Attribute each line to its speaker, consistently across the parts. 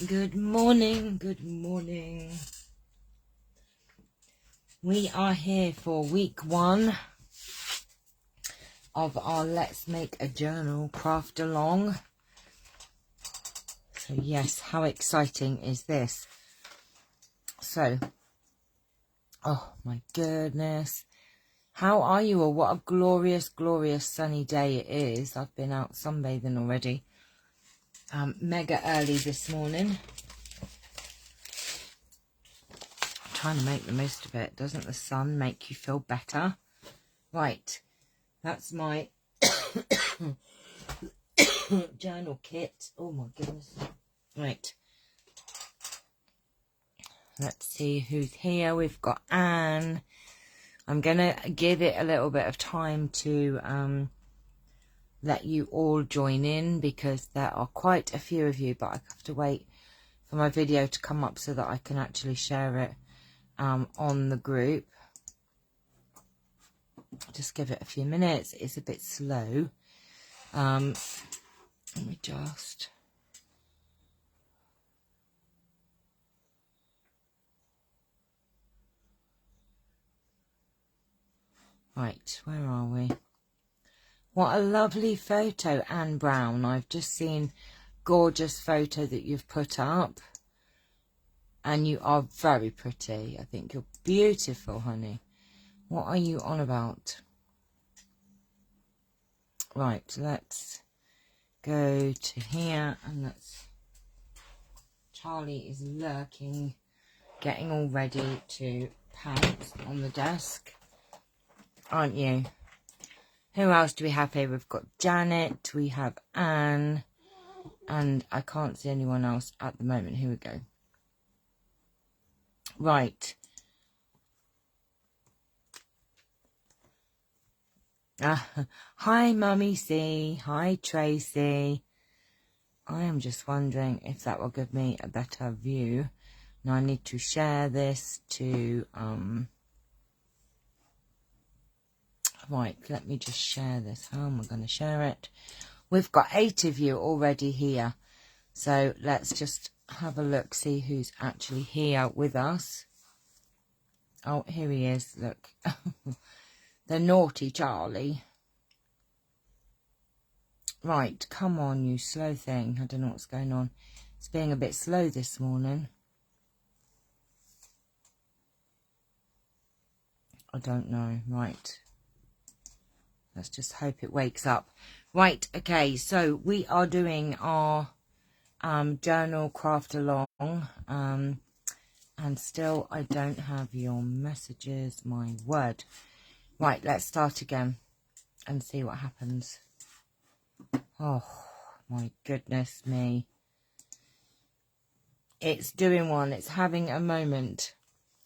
Speaker 1: Good morning, good morning. We are here for week 1 of our Let's Make a Journal craft along. So yes, how exciting is this? So, oh my goodness. How are you all? What a glorious, glorious sunny day it is. I've been out sunbathing already. Mega early this morning. Trying to make the most of it. Doesn't the sun make you feel better? Right, that's my journal kit. Oh my goodness. Right, let's see who's here. We've got Anne. I'm gonna give it a little bit of time to let you all join in, because there are quite a few of you, but I have to wait for my video to come up so that I can actually share it on the group. Just give it a few minutes. It's a bit slow. Let me just... Right, where are we? What a lovely photo, Anne Brown. I've just seen gorgeous photo that you've put up. And you are very pretty. I think you're beautiful, honey. What are you on about? Right, let's go to here and let's... Charlie is lurking, getting all ready to pounce on the desk. Aren't you? Who else do we have here? We've got Janet, we have Anne, and I can't see anyone else at the moment. Here we go. Right. Hi, Mummy C. Hi, Tracy. I am just wondering if that will give me a better view. Now I need to share this to... Right, let me just share this. How am I going to share it? We've got 8 of you already here. So let's just have a look, see who's actually here with us. Oh, here he is. Look. The naughty Charlie. Right, come on, you slow thing. I don't know what's going on. It's being a bit slow this morning. I don't know. Right. Let's just hope it wakes up. Right, okay, so we are doing our journal craft along. And still I don't have your messages, my word. Right, let's start again and see what happens. Oh, my goodness me. It's doing one. It's having a moment.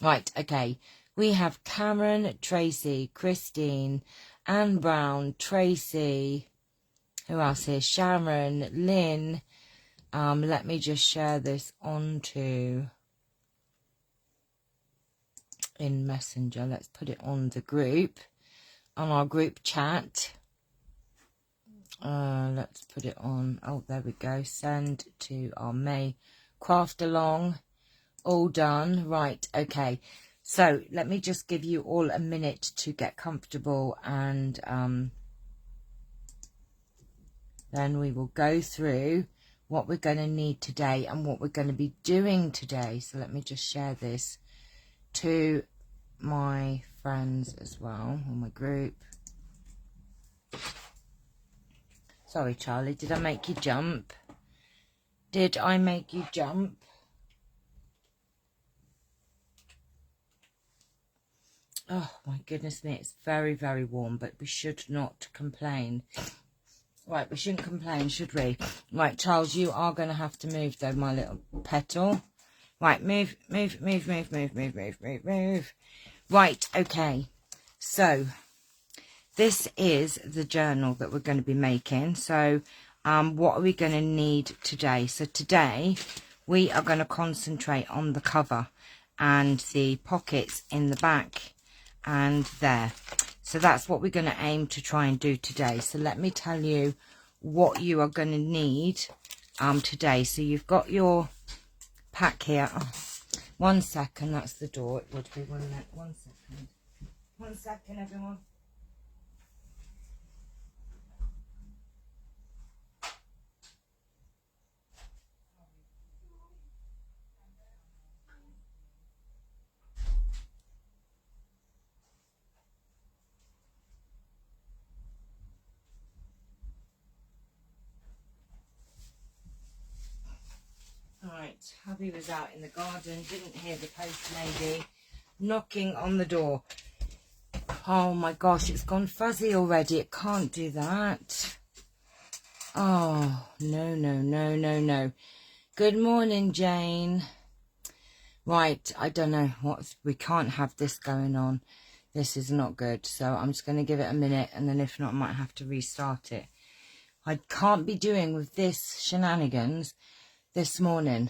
Speaker 1: Right, okay. We have Cameron, Tracy, Christine, Anne Brown, Tracy. Who else here? Sharon, Lynn. Let me just share this onto... in Messenger. Let's put it on the group, on our group chat. Let's put it on. Oh, there we go. Send to our May craft along. All done. Right, okay. So let me just give you all a minute to get comfortable, and then we will go through what we're going to need today and what we're going to be doing today. So let me just share this to my friends as well, on my group. Sorry, Charlie, did I make you jump? Did I make you jump? Oh, my goodness me, it's very, very warm, but we should not complain. Right, we shouldn't complain, should we? Right, Charles, you are going to have to move, though, my little petal. Right, move, move, move, move, move, move, move, move, move. Right, okay. So, this is the journal that we're going to be making. So, what are we going to need today? So, today, we are going to concentrate on the cover and the pockets in the back and there. So, that's what we're going to aim to try and do today. So, let me tell you what you are going to need today. So, you've got your pack here. Oh, 1 second, that's the door. It would be, wouldn't it? 1 second. 1 second, everyone. Right, hubby was out in the garden, didn't hear the post lady knocking on the door. Oh my gosh, it's gone fuzzy already. It can't do that. Oh, no, no, no, no, no. Good morning, Jane. Right, I don't know what, we can't have this going on. This is not good. So I'm just going to give it a minute, and then if not, I might have to restart it. I can't be doing with this shenanigans this morning.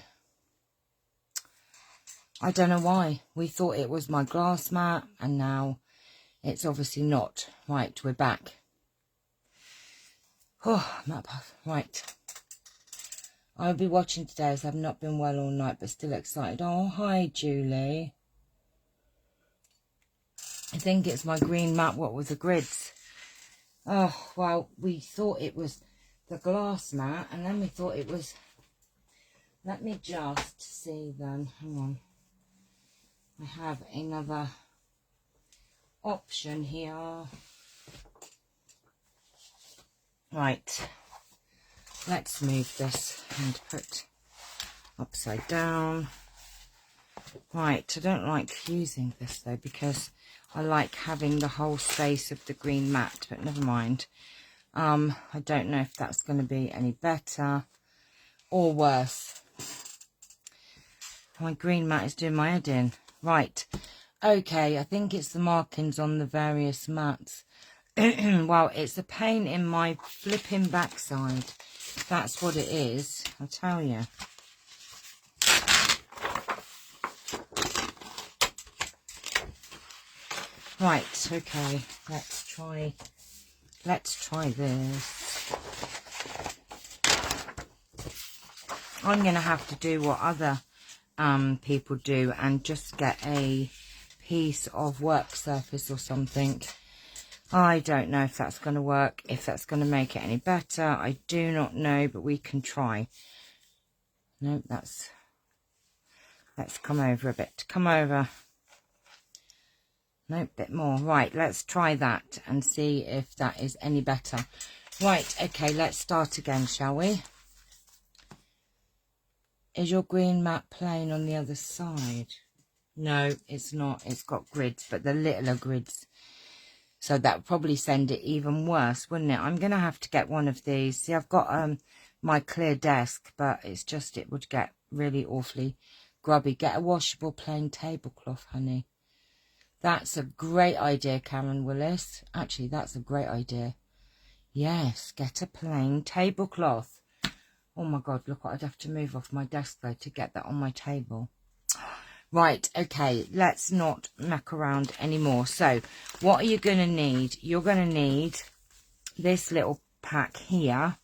Speaker 1: I don't know why. We thought it was my glass mat, and now it's obviously not. Right, we're back. Oh, map. Right. I'll be watching today as I've not been well all night, but still excited. Oh, hi, Julie. I think it's my green mat, what with the grids. Oh, well, we thought it was the glass mat, and then we thought it was... Let me just see then. Hang on. I have another option here. Right. Let's move this and put upside down. Right. I don't like using this though, because I like having the whole space of the green mat, but never mind. I don't know if that's going to be any better or worse. My green mat is doing my head in. Right. Okay, I think it's the markings on the various mats. Well, it's a pain in my flipping backside. That's what it is, I'll tell you. Right, okay, let's try this. I'm going to have to do what other people do and just get a piece of work surface or something. I don't know if that's going to work, if that's going to make it any better. I do not know, but we can try. No, let's come over a bit. Come over. No, bit more. Right, let's try that and see if that is any better. Right, okay, let's start again, shall we? Is your green mat plain on the other side? No, it's not. It's got grids, but the littler grids. So that would probably send it even worse, wouldn't it? I'm going to have to get one of these. See, I've got my clear desk, but it's just it would get really awfully grubby. Get a washable plain tablecloth, honey. That's a great idea, Karen Willis. Actually, that's a great idea. Yes, get a plain tablecloth. Oh my God, look what I'd have to move off my desk though to get that on my table. Right, okay, let's not muck around anymore. So, what are you going to need? You're going to need this little pack here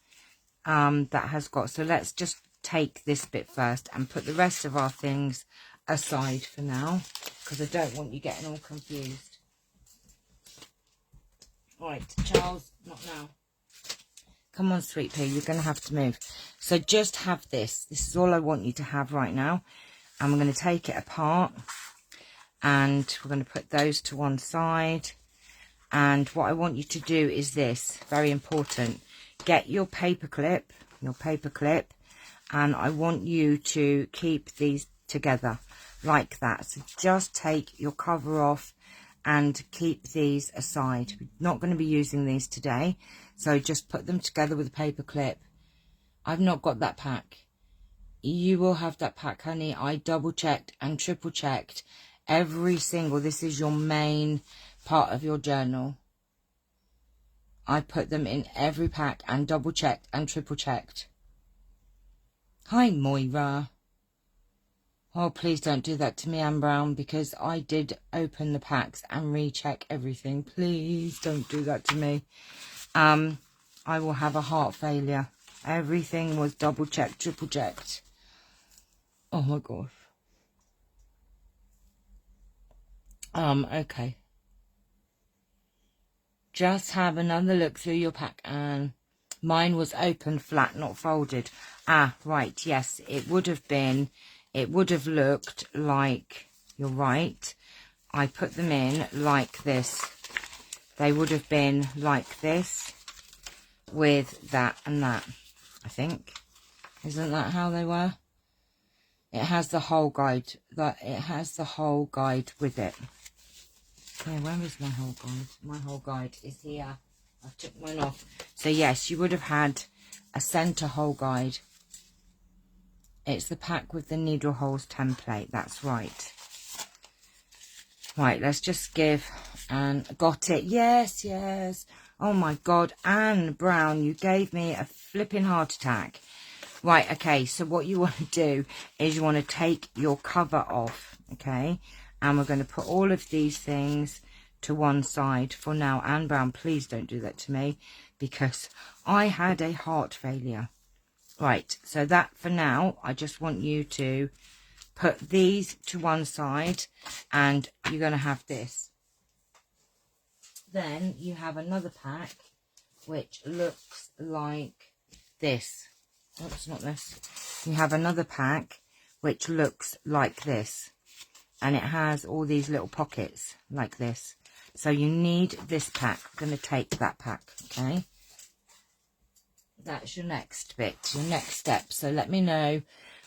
Speaker 1: that has got... So, let's just take this bit first and put the rest of our things aside for now, because I don't want you getting all confused. Right, Charles, not now. Come on, sweet pea, you're going to have to move. So, just have this. This is all I want you to have right now. And we're going to take it apart and we're going to put those to one side. And what I want you to do is this, very important. Get your paper clip, and I want you to keep these together like that. So just take your cover off and keep these aside. We're not going to be using these today, so just put them together with a paper clip. I've not got that pack. You will have that pack, honey. I double checked and triple checked every single... This is your main part of your journal. I put them in every pack and double checked and triple checked. Hi, Moira. Oh, please don't do that to me, Anne Brown, because I did open the packs and recheck everything. Please don't do that to me. I will have a heart failure. Everything was double checked, triple checked. Oh my gosh. Okay. Just have another look through your pack, and mine was open flat, not folded. Ah, right, yes, it would have looked like, you're right, I put them in like this. They would have been like this with that and that, I think. Isn't that how they were? It has the whole guide. It has the whole guide with it. Okay, where is my whole guide? My whole guide is here. I took mine off. So yes, you would have had a centre hole guide. It's the pack with the needle holes template. That's right. Right, let's just give, and got it. Yes, yes. Oh my God, Anne Brown, you gave me a flipping heart attack. Right, okay, so what you want to do is you want to take your cover off, okay? And we're going to put all of these things to one side for now. Anne Brown, please don't do that to me, because I had a heart failure. Right, so that for now, I just want you to put these to one side, and you're going to have this. Then you have another pack which looks like this. Oops, not this. You have another pack which looks like this, and it has all these little pockets like this. So you need this pack. I'm going to take that pack, okay? That's your next bit, your next step. So let me know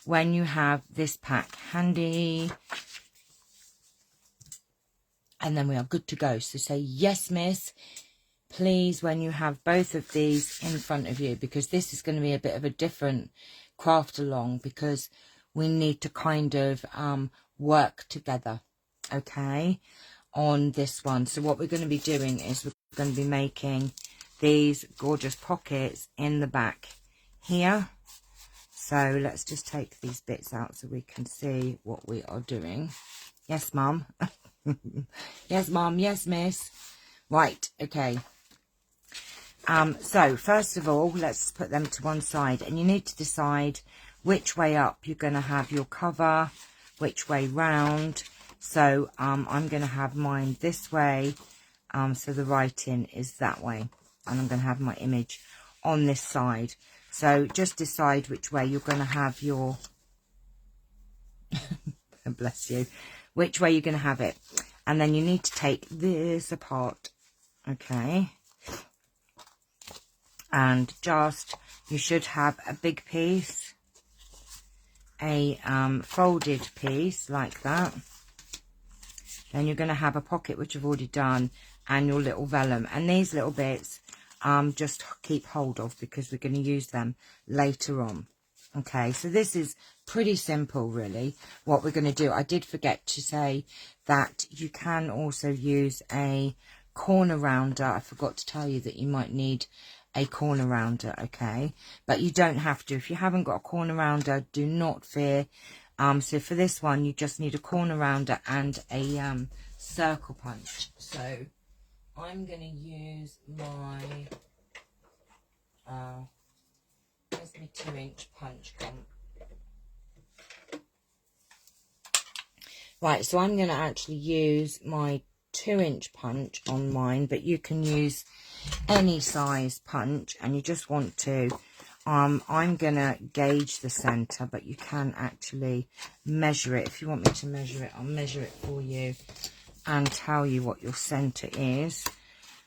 Speaker 1: when you have this pack handy, and then we are good to go. So say yes, miss, please, when you have both of these in front of you, because this is going to be a bit of a different craft along, because we need to kind of work together, okay, on this one. So what we're going to be doing is we're going to be making these gorgeous pockets in the back here. So let's just take these bits out so we can see what we are doing. Yes, Mum. Yes, Mum. Yes, Miss. Right, okay. So first of all, let's put them to one side, and you need to decide which way up you're going to have your cover, which way round. So I'm going to have mine this way, so the writing is that way, and I'm going to have my image on this side. So just decide which way you're going to have your bless you, which way you're going to have it. And then you need to take this apart, okay? And just, you should have a big piece, a folded piece like that. Then you're going to have a pocket, which I've already done, and your little vellum. And these little bits, just keep hold of, because we're going to use them later on. Okay, so this is pretty simple, really, what we're going to do. I did forget to say that you can also use a corner rounder. I forgot to tell you that you might need a corner rounder, okay? But you don't have to. If you haven't got a corner rounder, do not fear. So for this one, you just need a corner rounder and a circle punch. So I'm going to use my... where's my 2-inch punch gone? Right, so I'm going to actually use my 2-inch punch on mine, but you can use any size punch, and you just want to, I'm going to gauge the centre, but you can actually measure it. If you want me to measure it, I'll measure it for you and tell you what your centre is.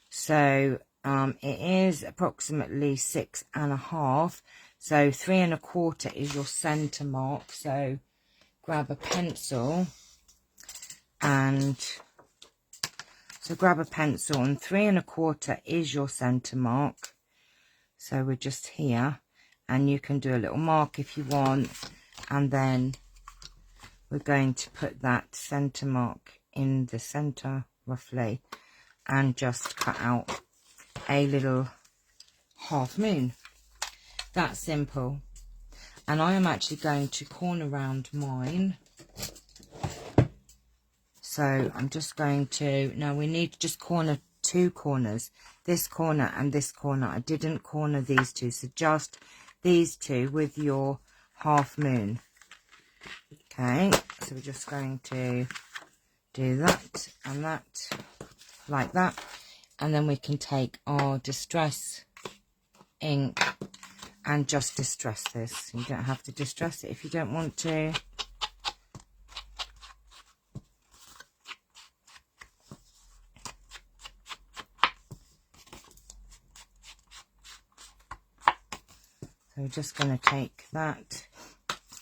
Speaker 1: So it is approximately 6.5. So 3 1/4 is your centre mark. So grab a pencil, and so grab a pencil, and 3 1/4 is your centre mark. So we're just here, and you can do a little mark if you want, and then we're going to put that centre mark in the centre roughly, and just cut out a little half moon. That's simple. And I am actually going to corner round mine. So I'm just going to, now we need to just corner 2 corners, this corner and this corner. I didn't corner these 2, so just these 2 with your half moon. Okay, so we're just going to do that and that, like that. And then we can take our distress ink and just distress this. You don't have to distress it if you don't want to. So we're just going to take that,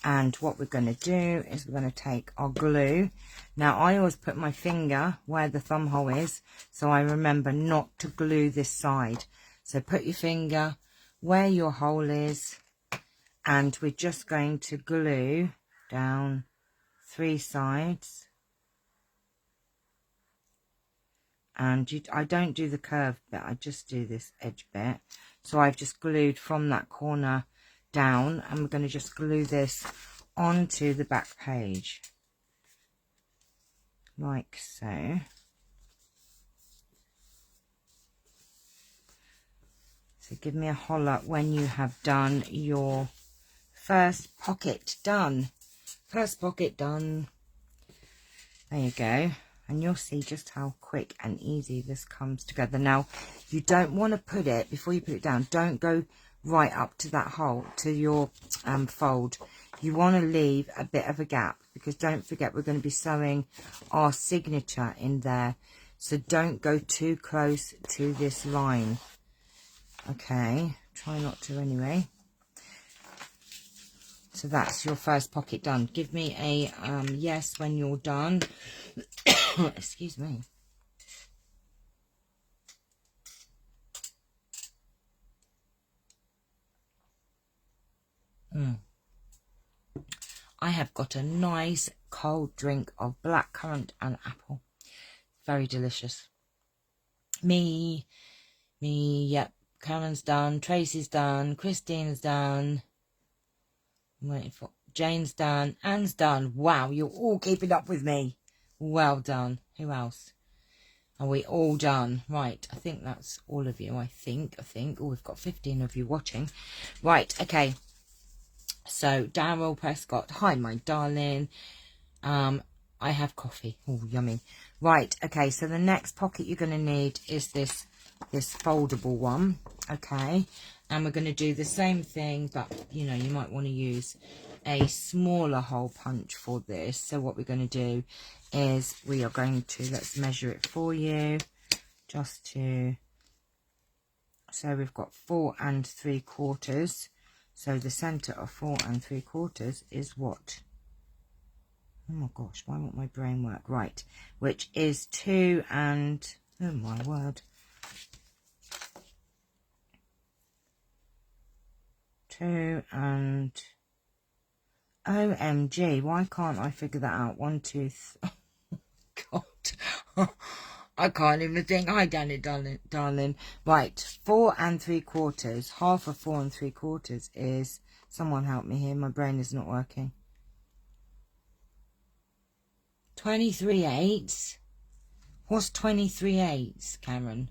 Speaker 1: and what we're going to do is we're going to take our glue. Now I always put my finger where the thumb hole is, so I remember not to glue this side. So put your finger where your hole is, and we're just going to glue down 3 sides. And I don't do the curved bit, I just do this edge bit. So I've just glued from that corner down, and we're going to just glue this onto the back page, like so. So give me a holler when you have done your first pocket done. First pocket done. There you go. And you'll see just how quick and easy this comes together. Now, you don't want to put it, before you put it down, don't go right up to that hole, to your fold. You want to leave a bit of a gap, because don't forget we're going to be sewing our signature in there. So don't go too close to this line. Okay, try not to anyway. So that's your first pocket done. Give me a yes when you're done. Excuse me. I have got a nice cold drink of blackcurrant and apple. Very delicious. Me, yep. Karen's done. Tracy's done. Christine's done. I'm waiting for Jane's done. Anne's done. Wow, you're all keeping up with me. Well done. Who else? Are we all done? Right, I think that's all of you. I think. Oh, we've got 15 of you watching. Right, okay. So, Daryl Prescott. Hi, my darling. I have coffee. Oh, yummy. Right, okay. So, the next pocket you're going to need is this foldable one. Okay. And we're going to do the same thing, but, you know, you might want to use a smaller hole punch for this. So, what we're going to do is we are going to, let's measure it for you, just to, so we've got 4 3/4. So the center of 4 3/4 is what? Oh my gosh, why won't my brain work? Right, which is 2 and, oh my word, 2 and, OMG, why can't I figure that out? 1, 2, God, I can't even think I done it, darling. Right, 4 3/4. Half of 4 3/4 is, someone help me here, my brain is not working. 23/8. What's 23/8, Cameron?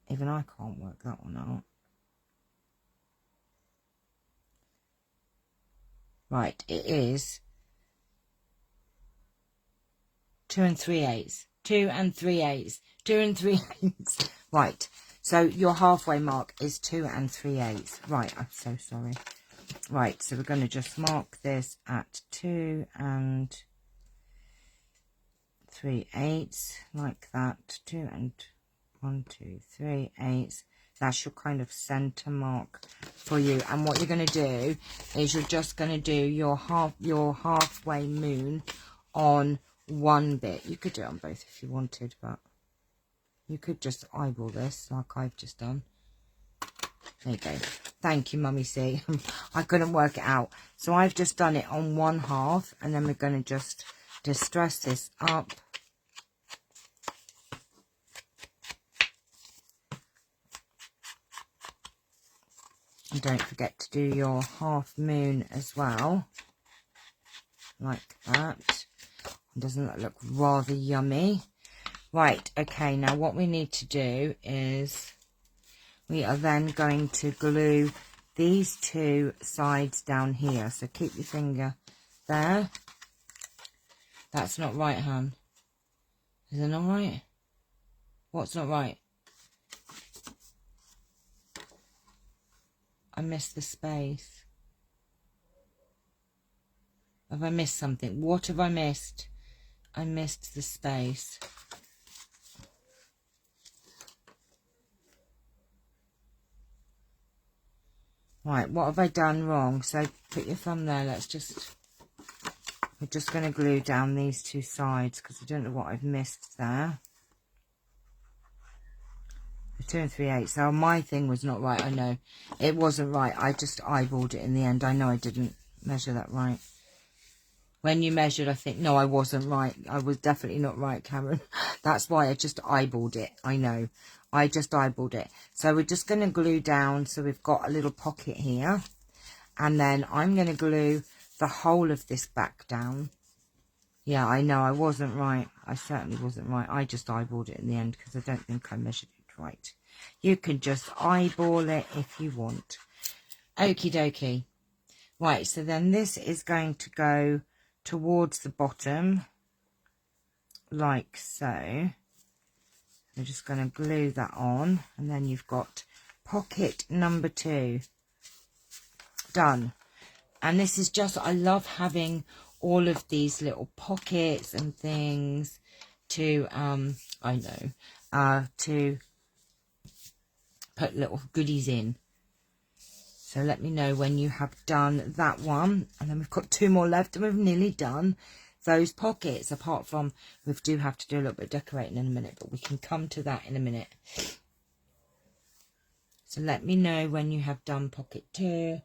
Speaker 1: Even I can't work that one out. Right, it is 2 3/8. 2 3/8. 2 3/8. Right, so your halfway mark is 2 3/8. Right, I'm so sorry. Right, so we're going to just mark this at 2 3/8, like that. 2 and 1, 2, 3/8. That's your kind of center mark for you. And what you're going to do is you're just going to do your halfway moon on one bit. You could do it on both if you wanted, but you could just eyeball this like I've just done. There you go. Thank you, Mummy C. I couldn't work it out. So I've just done it on one half, and then we're going to just distress this up. And don't forget to do your half moon as well, like that. Doesn't that look rather yummy? Right, okay, now what we need to do is we are then going to glue these 2 sides down here. So keep your finger there. That's not right, hon. Is it not right? What's not right? I missed the space. Have I missed something? What have I missed? I missed the space. Right, what have I done wrong? So put your thumb there. We're just going to glue down these two sides because I don't know what I've missed there. 2 3/8. So my thing was not right. I know it wasn't right. I just eyeballed it in the end. I know I didn't measure that right. When you measured, I think, no, I wasn't right. I was definitely not right, Cameron. That's why I just eyeballed it. I know. I just eyeballed it. So we're just going to glue down. So we've got a little pocket here. And then I'm going to glue the whole of this back down. Yeah, I know. I wasn't right. I certainly wasn't right. I just eyeballed it in the end because I don't think I measured it right. You can just eyeball it if you want. Okie dokie. Right, so then this is going to go towards the bottom, like so. I'm just going to glue that on, and then you've got pocket number 2 done. And this is just, I love having all of these little pockets and things to, to put little goodies in. So let me know when you have done that one. And then we've got 2 more left and we've nearly done those pockets. Apart from, we do have to do a little bit of decorating in a minute, but we can come to that in a minute. So let me know when you have done pocket 2.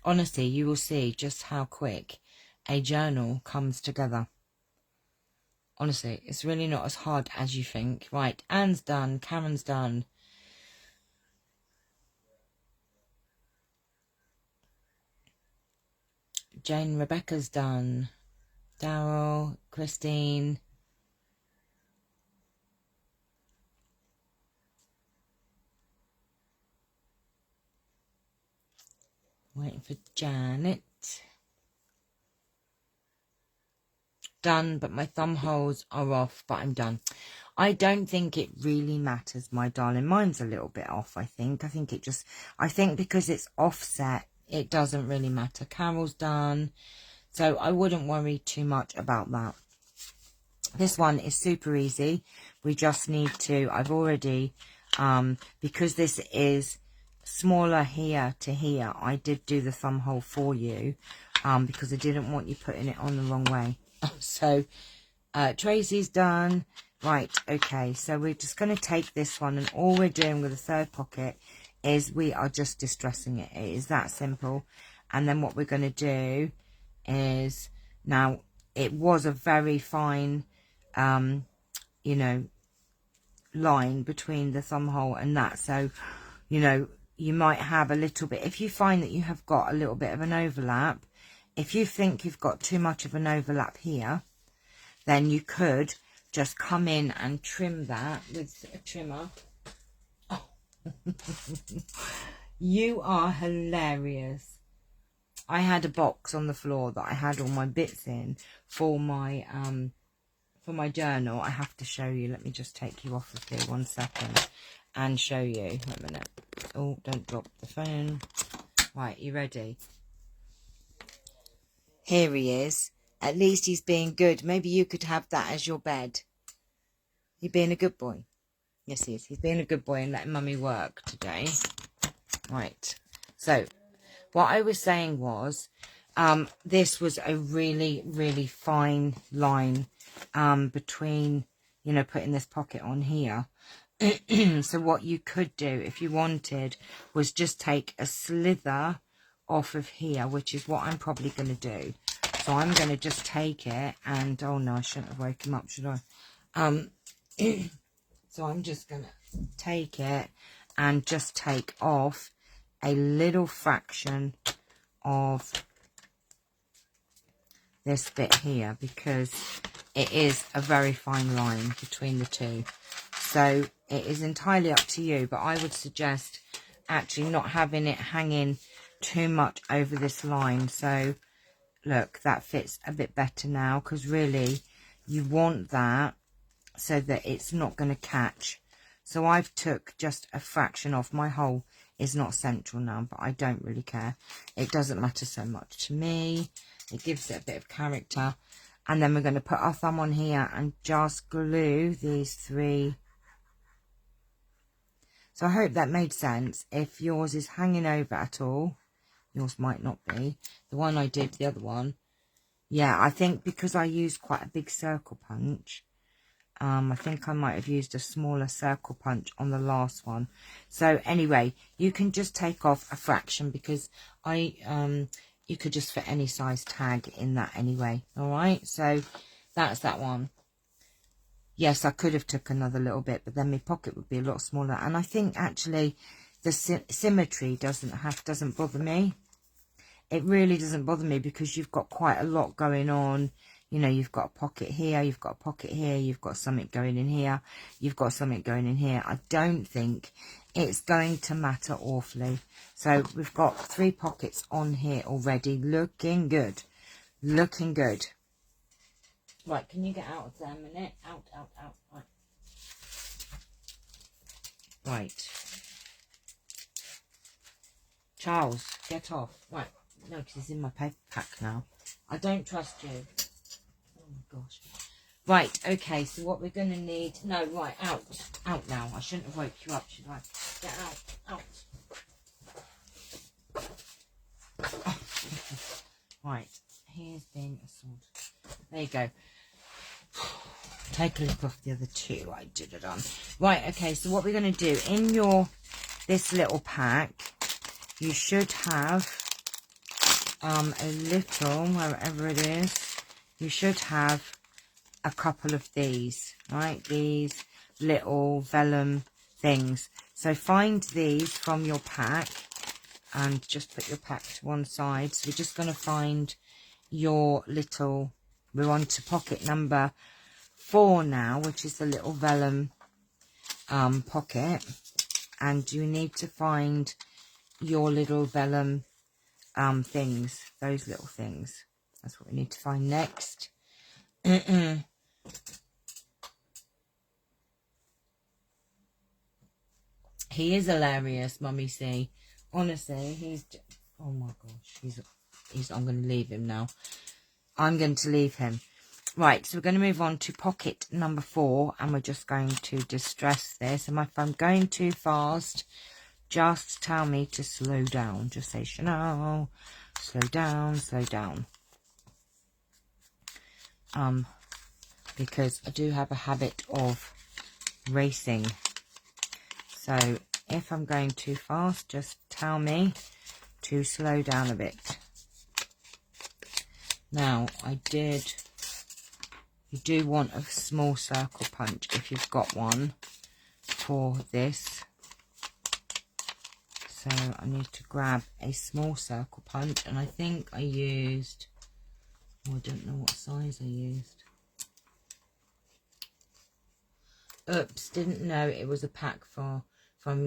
Speaker 1: Honestly, you will see just how quick a journal comes together. Honestly, it's really not as hard as you think. Right, Anne's done, Karen's done. Jane, Rebecca's done. Daryl, Christine. Waiting for Janet. Done, but my thumb holes are off, but I'm done. I don't think it really matters, my darling. Mine's a little bit off, I think. I think because it's offset, it doesn't really matter. Carol's done, so I wouldn't worry too much about that. This one is super easy. We just need to, I've already, because this is smaller here to here, I did do the thumb hole for you, because I didn't want you putting it on the wrong way. So, Tracy's done. Right, okay, so we're just going to take this one, and all we're doing with the third pocket is we are just distressing it. It is that simple. And then what we're going to do is, now, it was a very fine, you know, line between the thumb hole and that. So, you know, you might have a little bit, if you find that you have got a little bit of an overlap, if you think you've got too much of an overlap here, then you could just come in and trim that with a trimmer. Oh. You are hilarious. I had a box on the floor that I had all my bits in for my journal. I have to show you. Let me just take you off of here 1 second and show you. Wait a minute. Oh, don't drop the phone. Right, you ready? Here he is. At least he's being good. Maybe you could have that as your bed. You being a good boy? Yes, he is. He's being a good boy and letting Mummy work today. Right. So, what I was saying was, this was a really, really fine line between, you know, putting this pocket on here. So what you could do, if you wanted, was just take a slither off of here, which is what I'm probably going to do. So I'm going to just take it and, oh no, I shouldn't have woken him up, should I? So I'm just going to take it and just take off a little fraction of this bit here, because it is a very fine line between the two. So it is entirely up to you, but I would suggest actually not having it hanging too much over this line. So look, that fits a bit better now, because really you want that so that it's not going to catch. So I've took just a fraction off. My hole is not central now, but I don't really care. It doesn't matter so much to me. It gives it a bit of character. And then we're going to put our thumb on here and just glue these 3. So I hope that made sense. If yours is hanging over at all, yours might not be. The one I did, the other one, yeah, I think because I used quite a big circle punch, I think I might have used a smaller circle punch on the last one. So anyway, you can just take off a fraction, because you could just fit any size tag in that anyway. All right, so that's that one. Yes, I could have took another little bit, but then my pocket would be a lot smaller. And I think actually the symmetry doesn't bother me. It really doesn't bother me, because you've got quite a lot going on. You know, you've got a pocket here, you've got a pocket here, you've got something going in here, you've got something going in here. I don't think it's going to matter awfully. So we've got 3 pockets on here already. Looking good. Looking good. Right, can you get out of there a minute? Out. Right. Right. Charles, get off. Right. No, because he's in my paper pack now. I don't trust you. Oh my gosh. Right, okay, so what we're going to need... No, right, out. Out now. I shouldn't have woke you up, should I? Get out. Out. Right, here's being assaulted. There you go. Take a look off the other 2 I did it on. Right, okay, so what we're going to do, in this little pack, you should have a little, wherever it is, you should have a couple of these, right? These little vellum things. So find these from your pack and just put your pack to one side. So we're just going to find your little, we're on to pocket number 4 now, which is the little vellum pocket. And you need to find your little vellum things, those little things. That's what we need to find next. He is hilarious, Mummy C. Honestly, he's... Oh my gosh, I'm going to leave him now. I'm going to leave him. Right, so we're going to move on to pocket number 4, and we're just going to distress this. And if I'm going too fast, just tell me to slow down. Just say, Chanel, slow down, slow down. Because I do have a habit of racing. So if I'm going too fast, just tell me to slow down a bit. Now, you do want a small circle punch if you've got one for this. So I need to grab a small circle punch, and I think I used, I don't know what size I used. Oops, didn't know it was a pack from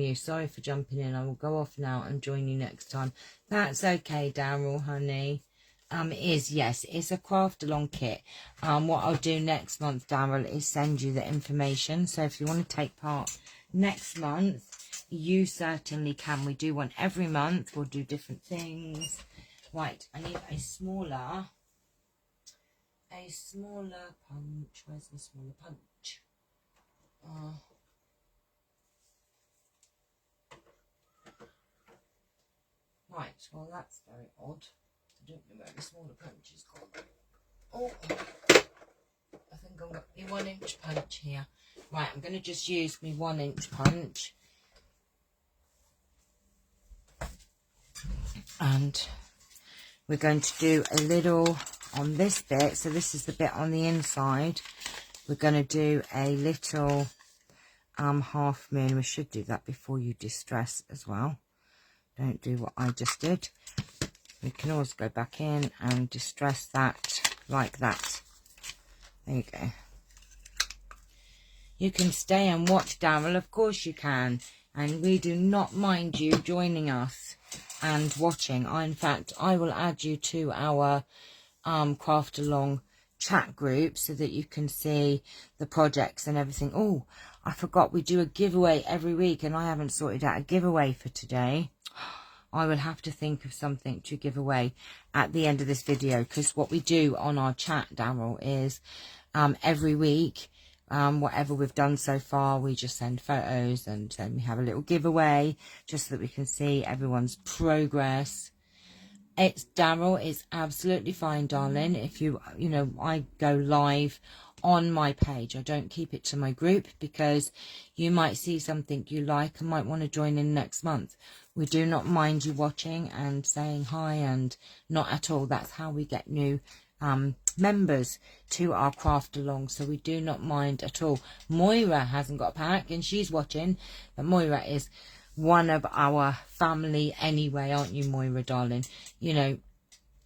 Speaker 1: you. Sorry for jumping in. I will go off now and join you next time. That's okay, Daryl, honey. It is, yes, it's a craft along kit. What I'll do next month, Daryl, is send you the information. So if you want to take part next month, you certainly can. We do one every month. We'll do different things. Right, I need a smaller punch. Where's the smaller punch? Right, well, that's very odd. I don't know where the smaller punch is gone. Oh, I think I've got my 1-inch punch here. Right, I'm going to just use my 1-inch punch. And we're going to do a little on this bit. So this is the bit on the inside. We're going to do a little half moon. We should do that before you distress as well. Don't do what I just did. We can always go back in and distress that like that. There you go. You can stay and watch, Daryl. Of course you can. And we do not mind you joining us and watching. In fact, I will add you to our craft along chat group so that you can see the projects and everything. Oh, I forgot, we do a giveaway every week and I haven't sorted out a giveaway for today. I will have to think of something to give away at the end of this video, because what we do on our chat, Daryl, is every week, whatever we've done so far, we just send photos and then we have a little giveaway just so that we can see everyone's progress. It's Daryl, it's absolutely fine, darling. If you know, I go live on my page. I don't keep it to my group because you might see something you like and might want to join in next month. We do not mind you watching and saying hi, and not at all. That's how we get new members to our craft along, so we do not mind at all. Moira hasn't got a pack and she's watching, but Moira is one of our family anyway, aren't you, Moira, darling? You know,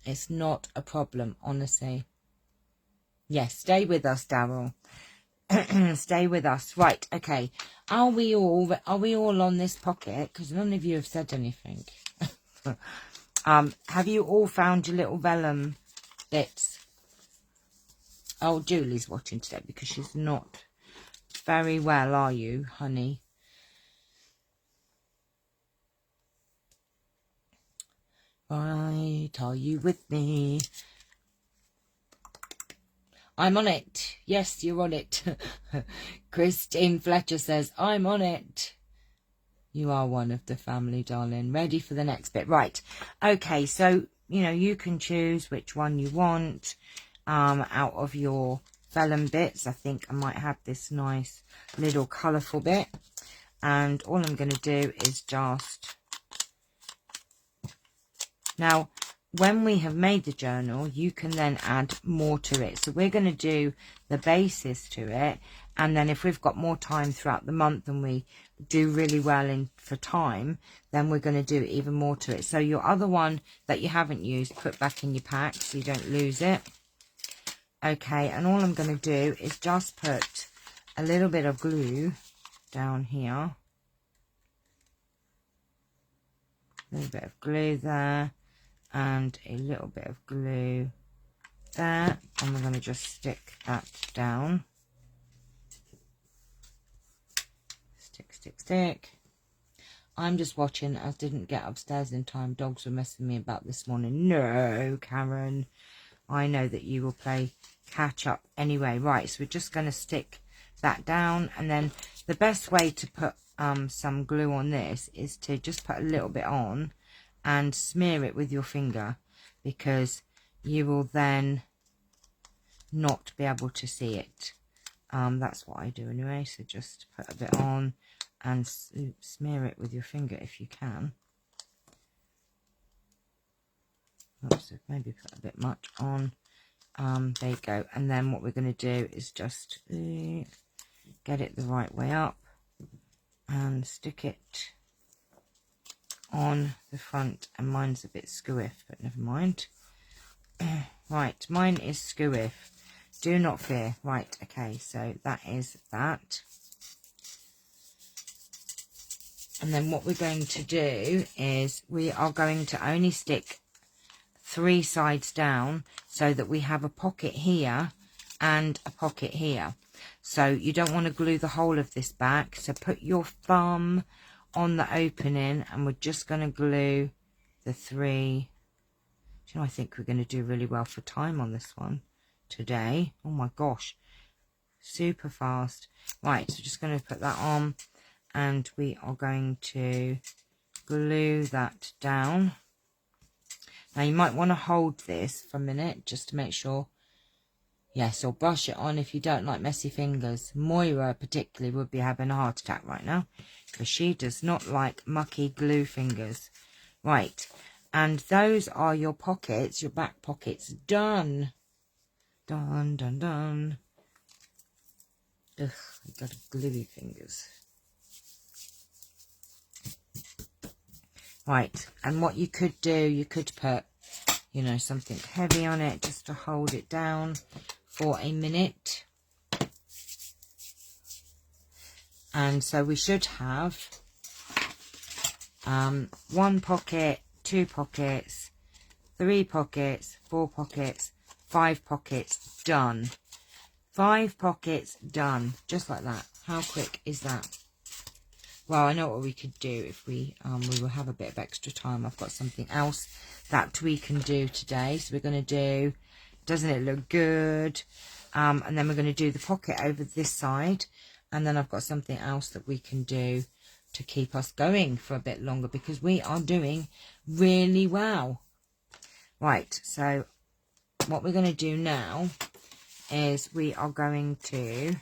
Speaker 1: it's not a problem, honestly. Yes, stay with us, Daryl. Stay with us. Right, okay. Are we all on this pocket? Because none of you have said anything. Have you all found your little vellum bits? Oh, Julie's watching today because she's not very well, are you, honey? Right, are you with me? I'm on it. Yes, you're on it. Christine Fletcher says, I'm on it. You are one of the family, darling. Ready for the next bit. Right. Okay, so, you know, you can choose which one you want out of your vellum bits. I think I might have this nice little colourful bit. And all I'm going to do is just... Now, when we have made the journal, you can then add more to it. So we're going to do the basis to it. And then if we've got more time throughout the month and we do really well for time, then we're going to do even more to it. So your other one that you haven't used, put back in your pack so you don't lose it. Okay, and all I'm going to do is just put a little bit of glue down here. A little bit of glue there. And a little bit of glue there, and we're going to just stick that down. Stick, stick, stick. I'm just watching. I didn't get upstairs in time. Dogs were messing me about this morning. No, Karen. I know that you will play catch up anyway. Right, so we're just going to stick that down, and then the best way to put some glue on this is to just put a little bit on and smear it with your finger, because you will then not be able to see it. That's what I do anyway, so just put a bit on and smear it with your finger if you can. Oops, maybe put a bit much on. There you go. And then what we're going to do is just get it the right way up and stick it on the front, and mine's a bit squiff, but never mind. Right, mine is squiff, do not fear. Right, okay, so that is that. And then what we're going to do is we are going to only stick 3 sides down so that we have a pocket here and a pocket here. So you don't want to glue the whole of this back, so put your thumb on the opening and we're just going to glue the 3. Do you know, I think we're going to do really well for time on this one today. Oh my gosh, super fast. Right, so just going to put that on, and we are going to glue that down. Now you might want to hold this for a minute just to make sure. Yes, or brush it on if you don't like messy fingers. Moira particularly would be having a heart attack right now because she does not like mucky glue fingers. Right, and those are your pockets, your back pockets done. Done, done, done. Ugh, I've got gluey fingers. Right, and what you could do, you could put, you know, something heavy on it just to hold it down for a minute. And so we should have 1 pocket, 2 pockets, 3 pockets, 4 pockets, 5 pockets done. 5 pockets done, just like that. How quick is that? Well, I know what we could do if we will have a bit of extra time. I've got something else that we can do today. So we're going to do, doesn't it look good? And then we're going to do the pocket over this side. And then I've got something else that we can do to keep us going for a bit longer, because we are doing really well. Right, so what we're going to do now is we are going to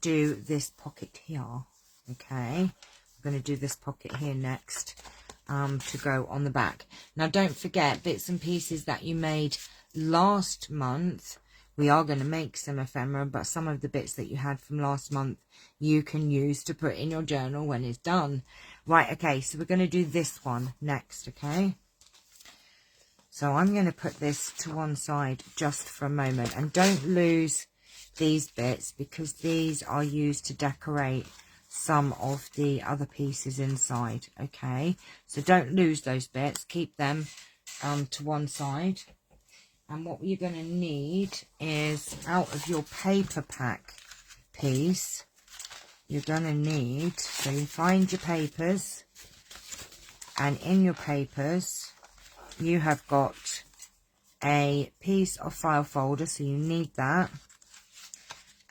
Speaker 1: do this pocket here. Okay, I'm going to do this pocket here next to go on the back. Now don't forget, bits and pieces that you made last month, we are going to make some ephemera, but some of the bits that you had from last month you can use to put in your journal when it's done. Right, okay, so we're going to do this one next, okay? So I'm going to put this to one side just for a moment, and don't lose these bits because these are used to decorate some of the other pieces inside, okay? So don't lose those bits, keep them to one side. And what you're going to need is, out of your paper pack piece, you're going to need, so you find your papers, and in your papers you have got a piece of file folder, so you need that,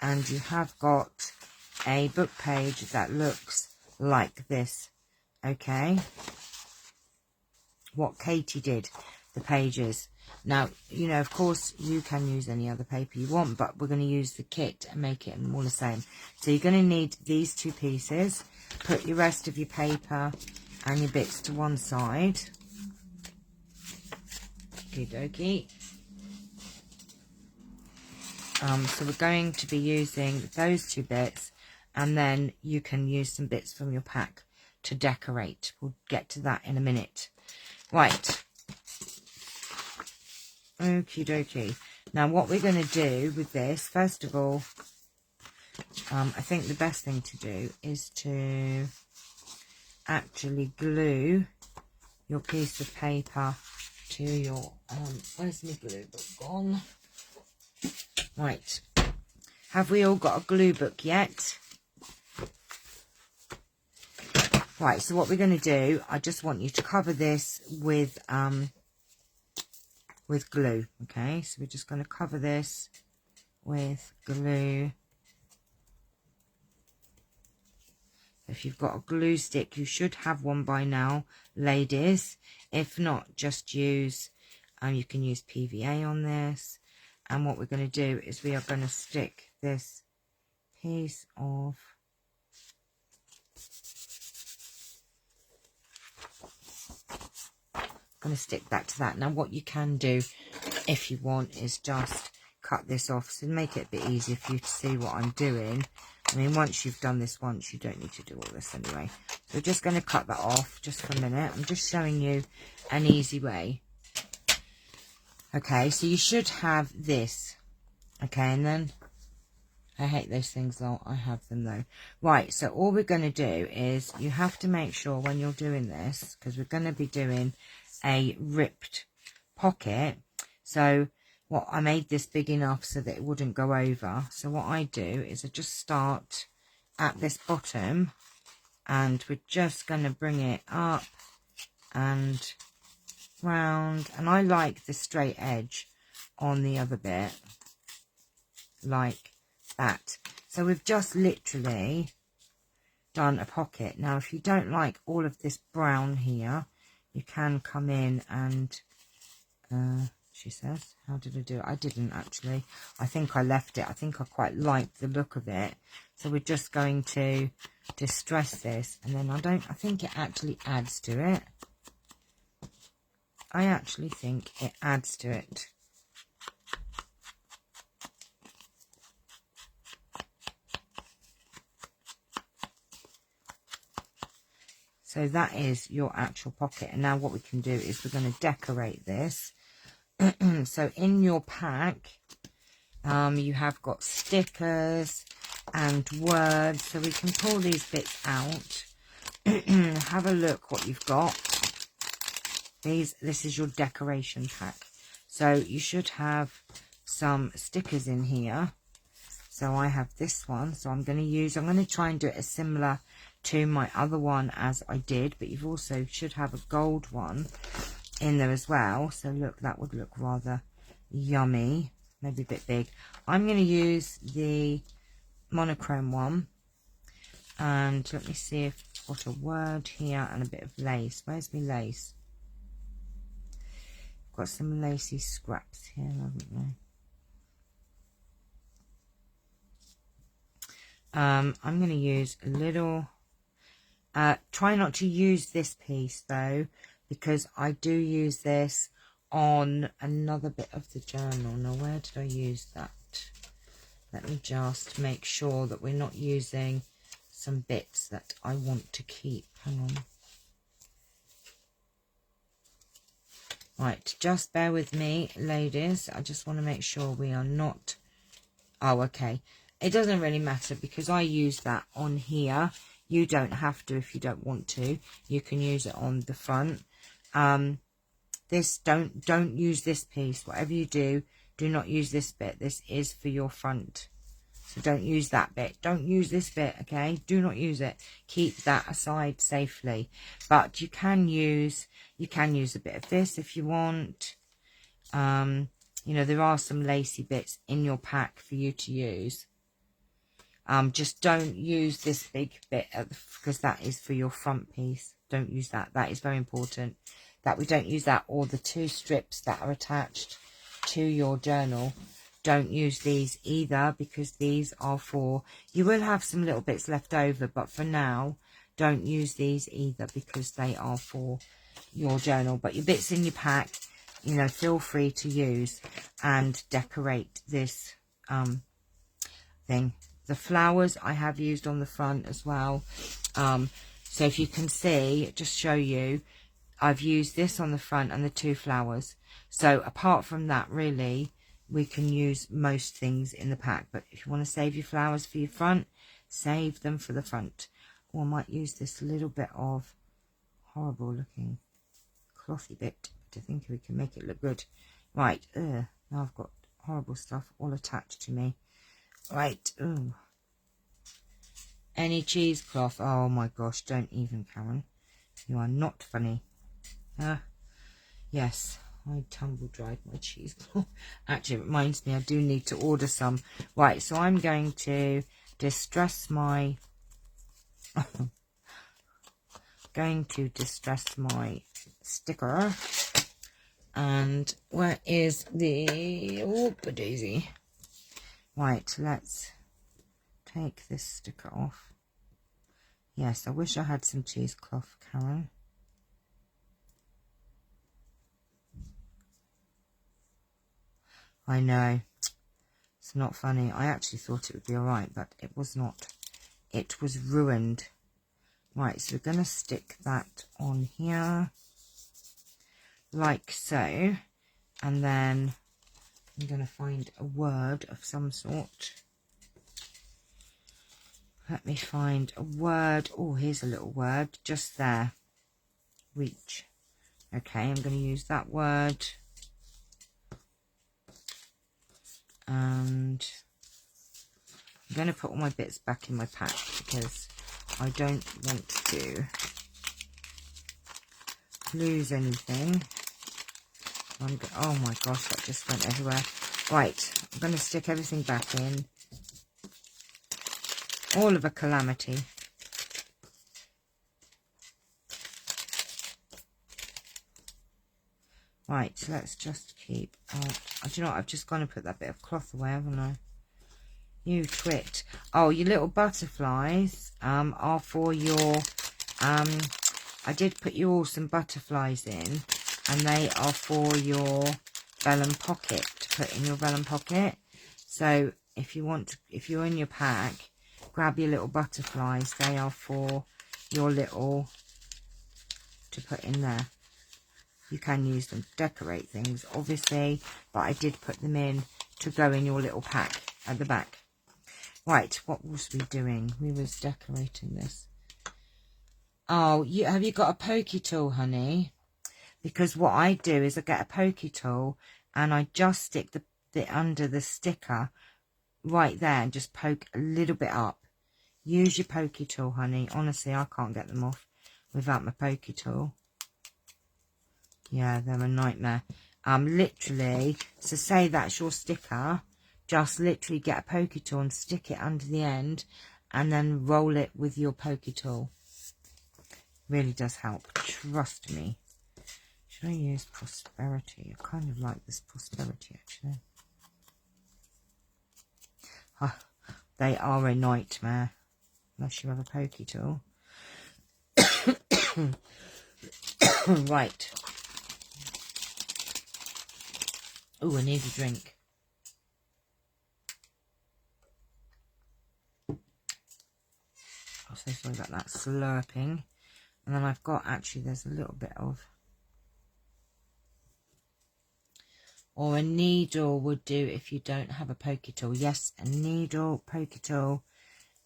Speaker 1: and you have got a book page that looks like this, okay? What Katie did, the pages. Now, you know, of course, you can use any other paper you want, but we're going to use the kit and make it all the same. So you're going to need these 2 pieces. Put your rest of your paper and your bits to one side. Okie dokie. So we're going to be using those 2 bits, and then you can use some bits from your pack to decorate. We'll get to that in a minute. Right. Okie dokie. Now what we're going to do with this, first of all, I think the best thing to do is to actually glue your piece of paper to your, where's my glue book gone? Right. Have we all got a glue book yet? Right, so what we're going to do, I just want you to cover this with glue, okay? So we're just going to cover this with glue. If you've got a glue stick, you should have one by now, ladies. If not, just use, you can use PVA on this. And what we're going to do is we are going to stick this piece of going to stick that to that. Now what you can do if you want is just cut this off, so make it a bit easier for you to see what I'm doing. I mean, once you've done this once, you don't need to do all this anyway. So we're just going to cut that off just for a minute. I'm just showing you an easy way. Okay, so you should have this. Okay, and then I hate those things though. I have them though. Right, so all we're going to do is you have to make sure when you're doing this, because we're going to be doing a ripped pocket. So what, I made this big enough so that it wouldn't go over. So what I do is I just start at this bottom, and we're just going to bring it up and round. And I like the straight edge on the other bit, like that. So we've just literally done a pocket. Now if you don't like all of this brown here, you can come in and she says, how did I do it? I didn't actually. I think I left it. I think I quite liked the look of it. So we're just going to distress this, and then I think it actually adds to it. I actually think it adds to it. So that is your actual pocket. And now what we can do is we're going to decorate this So in your pack, you have got stickers and words, so we can pull these bits out. Have a look what you've got. This is your decoration pack, so you should have some stickers in here. So I have this one, so I'm going to try and do it as similar to my other one as I did, but you've also should have a gold one in there as well. So look, that would look rather yummy, maybe a bit big. I'm going to use the monochrome one, and let me see if I've got a word here and a bit of lace. Where's my lace? I've got some lacy scraps here, haven't I? I'm going to use a little, try not to use this piece though, because I do use this on another bit of the journal. Now, where did I use that? Let me just make sure that we're not using some bits that I want to keep. Hang on. Right, just bear with me, ladies. I just want to make sure we are not... Oh, okay. It doesn't really matter because I use that on here. You don't have to if you don't want to. You can use it on the front. Don't use this piece. Whatever you do not use this bit. This is for your front. So don't use that bit. Don't use this bit, okay? Do not use it. Keep that aside safely. But you can use a bit of this if you want. You know, there are some lacy bits in your pack for you to use. Just don't use this big bit because that is for your front piece. Don't use that. That is very important that we don't use that, or the 2 strips that are attached to your journal. Don't use these either because these are for... You will have some little bits left over, but for now, don't use these either because they are for your journal. But your bits in your pack, you know, feel free to use and decorate this thing. The flowers I have used on the front as well. So if you can see, just show you, I've used this on the front and the 2 flowers. So apart from that, really, we can use most things in the pack. But if you want to save your flowers for your front, save them for the front. Or I might use this little bit of horrible looking clothy bit to think we can make it look good. Right, now I've got horrible stuff all attached to me. Right, ooh. Any cheesecloth? Oh my gosh, don't even, Karen. You are not funny. Yes, I tumble dried my cheesecloth. Actually, it reminds me I do need to order some. Right, so I'm going to distress my... sticker. And where is the... Oh, daisy. Right, let's take this sticker off. Yes, I wish I had some cheesecloth, Karen. I know. It's not funny. I actually thought it would be alright, but it was not. It was ruined. Right, so we're going to stick that on here. Like so. And then I'm going to find a word of some sort. Let me find a word. Oh, here's a little word just there. Reach. Okay, I'm going to use that word. And I'm going to put all my bits back in my pack because I don't want to lose anything. Oh my gosh, that just went everywhere. Right, I'm going to stick everything back in. All of a calamity. Right, so let's just keep out. Do you know what? I've just gone and put that bit of cloth away, haven't I? You twit. Oh, your little butterflies are for your... I did put you all some butterflies in, and they are for your vellum pocket, to put in your vellum pocket. So if you want to, if you're in your pack, grab your little butterflies. They are for your little, to put in there. You can use them to decorate things, obviously, but I did put them in to go in your little pack at the back. Right, what was we doing? We was decorating this. Oh, have you got a pokey tool, honey? Because what I do is I get a pokey tool and I just stick the under the sticker right there and just poke a little bit up. Use your pokey tool, honey. Honestly, I can't get them off without my pokey tool. Yeah, they're a nightmare. Literally, so say that's your sticker, just literally get a pokey tool and stick it under the end and then roll it with your pokey tool. Really does help, trust me. Should I use prosperity? I kind of like this prosperity, actually. They are a nightmare, unless you have a pokey tool. Right. Oh, I need a drink. I'm so sorry about that slurping. And then I've got, actually, there's a little bit of, or a needle would do if you don't have a pokey tool. Yes, a needle, pokey tool,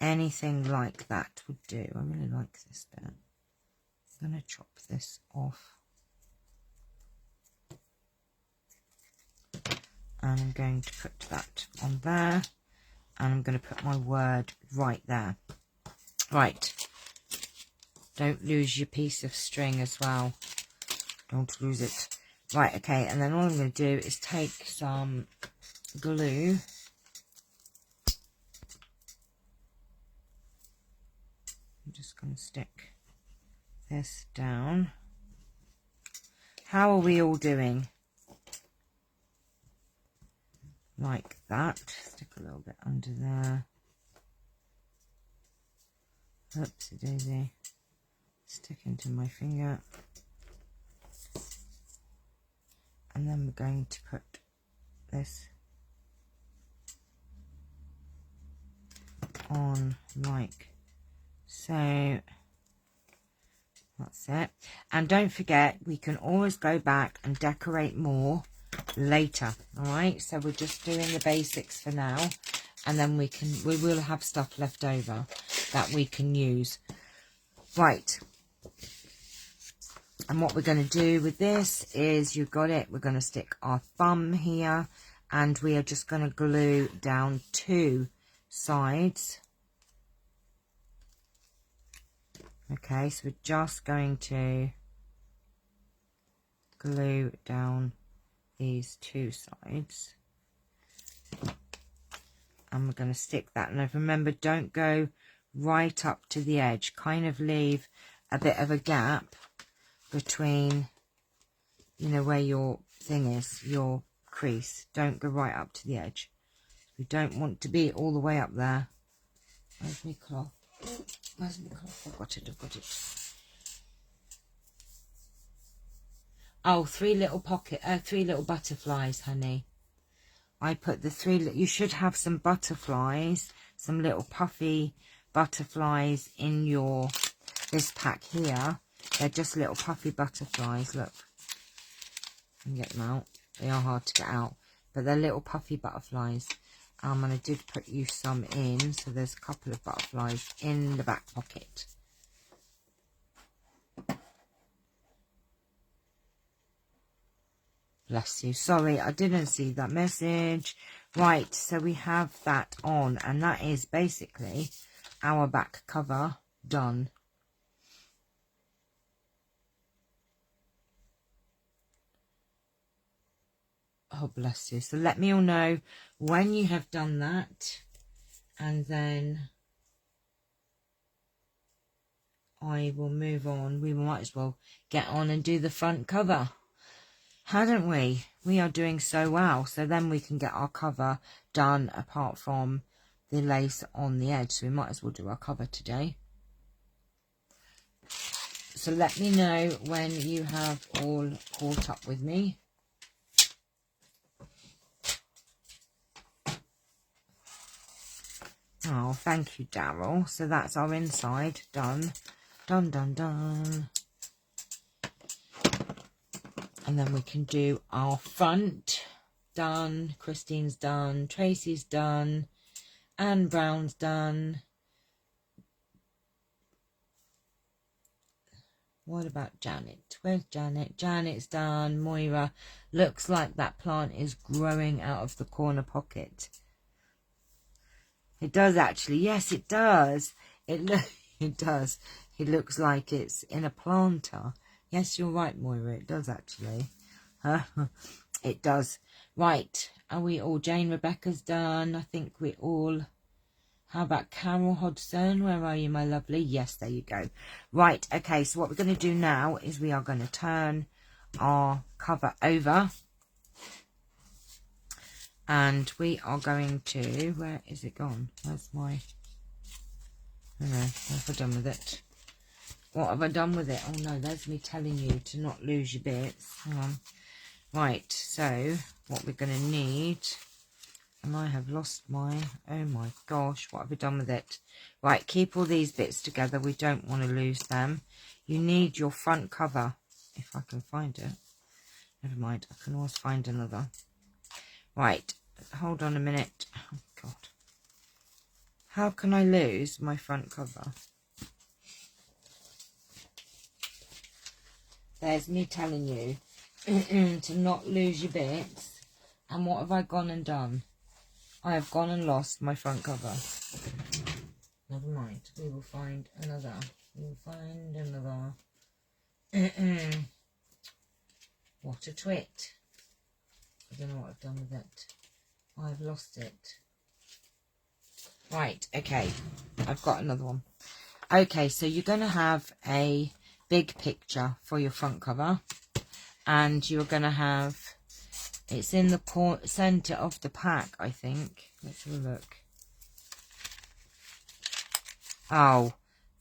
Speaker 1: anything like that would do. I really like this bit. I'm going to chop this off. And I'm going to put that on there. And I'm going to put my word right there. Right. Don't lose your piece of string as well. Don't lose it. Right, okay. And then all I'm going to do is take some glue. I'm just going to stick this down. How are we all doing? Like that. Stick a little bit under there. Oopsie daisy. Stick into my finger. And then we're going to put this on like so. That's it. And don't forget, we can always go back and decorate more later. All right, so we're just doing the basics for now, and then we will have stuff left over that we can use. Right. And what we're going to do with this is, you've got it, we're going to stick our thumb here, and we are just going to glue down 2 sides. Okay, so we're just going to glue down these 2 sides. And we're going to stick that. Now remember, don't go right up to the edge. Kind of leave a bit of a gap between, you know, where your thing is, your crease. Don't go right up to the edge. We don't want to be all the way up there. Where's my cloth? Where's my cloth? I've got it. Oh, 3 little butterflies, honey. I put the 3, you should have some butterflies, some little puffy butterflies in this pack here. They're just little puffy butterflies, look. You can get them out. They are hard to get out, but they're little puffy butterflies. And I did put you some in, so there's a couple of butterflies in the back pocket. Bless you. Sorry, I didn't see that message. Right, so we have that on, and that is basically our back cover done. Oh, bless you. So let me all know when you have done that, and then I will move on. We might as well get on and do the front cover. Hadn't we? We are doing so well. So then we can get our cover done apart from the lace on the edge. So we might as well do our cover today. So let me know when you have all caught up with me. Oh, thank you, Daryl. So that's our inside done. Done, done, done. And then we can do our front. Done. Christine's done. Tracy's done. Anne Brown's done. What about Janet? Where's Janet? Janet's done. Moira. Looks like that plant is growing out of the corner pocket. It does actually. Yes, it does. It does. It looks like it's in a planter. Yes, you're right, Moira. It does actually. It does. Right. Are we all? Jane Rebecca's done. I think we all. How about Carol Hodgson? Where are you, my lovely? Yes, there you go. Right, okay, so what we're going to do now is we are going to turn our cover over. And we are going to... Where is it gone? Where's my... I don't know. What have I done with it? What have I done with it? Oh, no, there's me telling you to not lose your bits. Hang on. Right, so what we're going to need... And I have lost my, oh my gosh, what have we done with it? Right, keep all these bits together. We don't want to lose them. You need your front cover, if I can find it. Never mind, I can always find another. Right, hold on a minute. Oh God. How can I lose my front cover? There's me telling you to not lose your bits. And what have I gone and done? I have gone and lost my front cover. Never mind. We will find another. We will find another. What a twit. I don't know what I've done with it. I've lost it. Right, okay. I've got another one. Okay, so you're going to have a big picture for your front cover. And you're going to have... It's in the centre of the pack, I think. Let's have a look. Oh,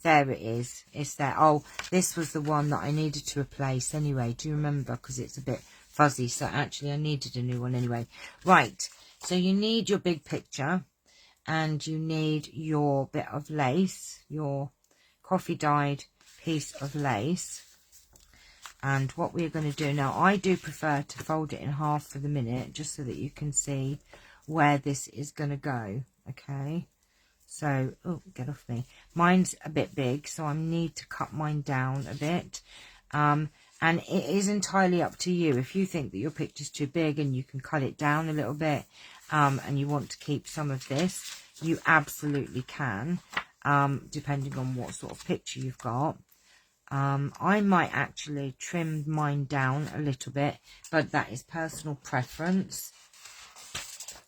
Speaker 1: there it is. It's there. Oh, this was the one that I needed to replace anyway. Do you remember? Because it's a bit fuzzy. So actually I needed a new one anyway. Right. So you need your big picture. And you need your bit of lace. Your coffee dyed piece of lace. And what we're going to do now, I do prefer to fold it in half for the minute, just so that you can see where this is going to go, okay? So, oh, get off me. Mine's a bit big, so I need to cut mine down a bit. And it is entirely up to you. If you think that your picture's too big and you can cut it down a little bit, and you want to keep some of this, you absolutely can, depending on what sort of picture you've got. I might actually trim mine down a little bit, but that is personal preference.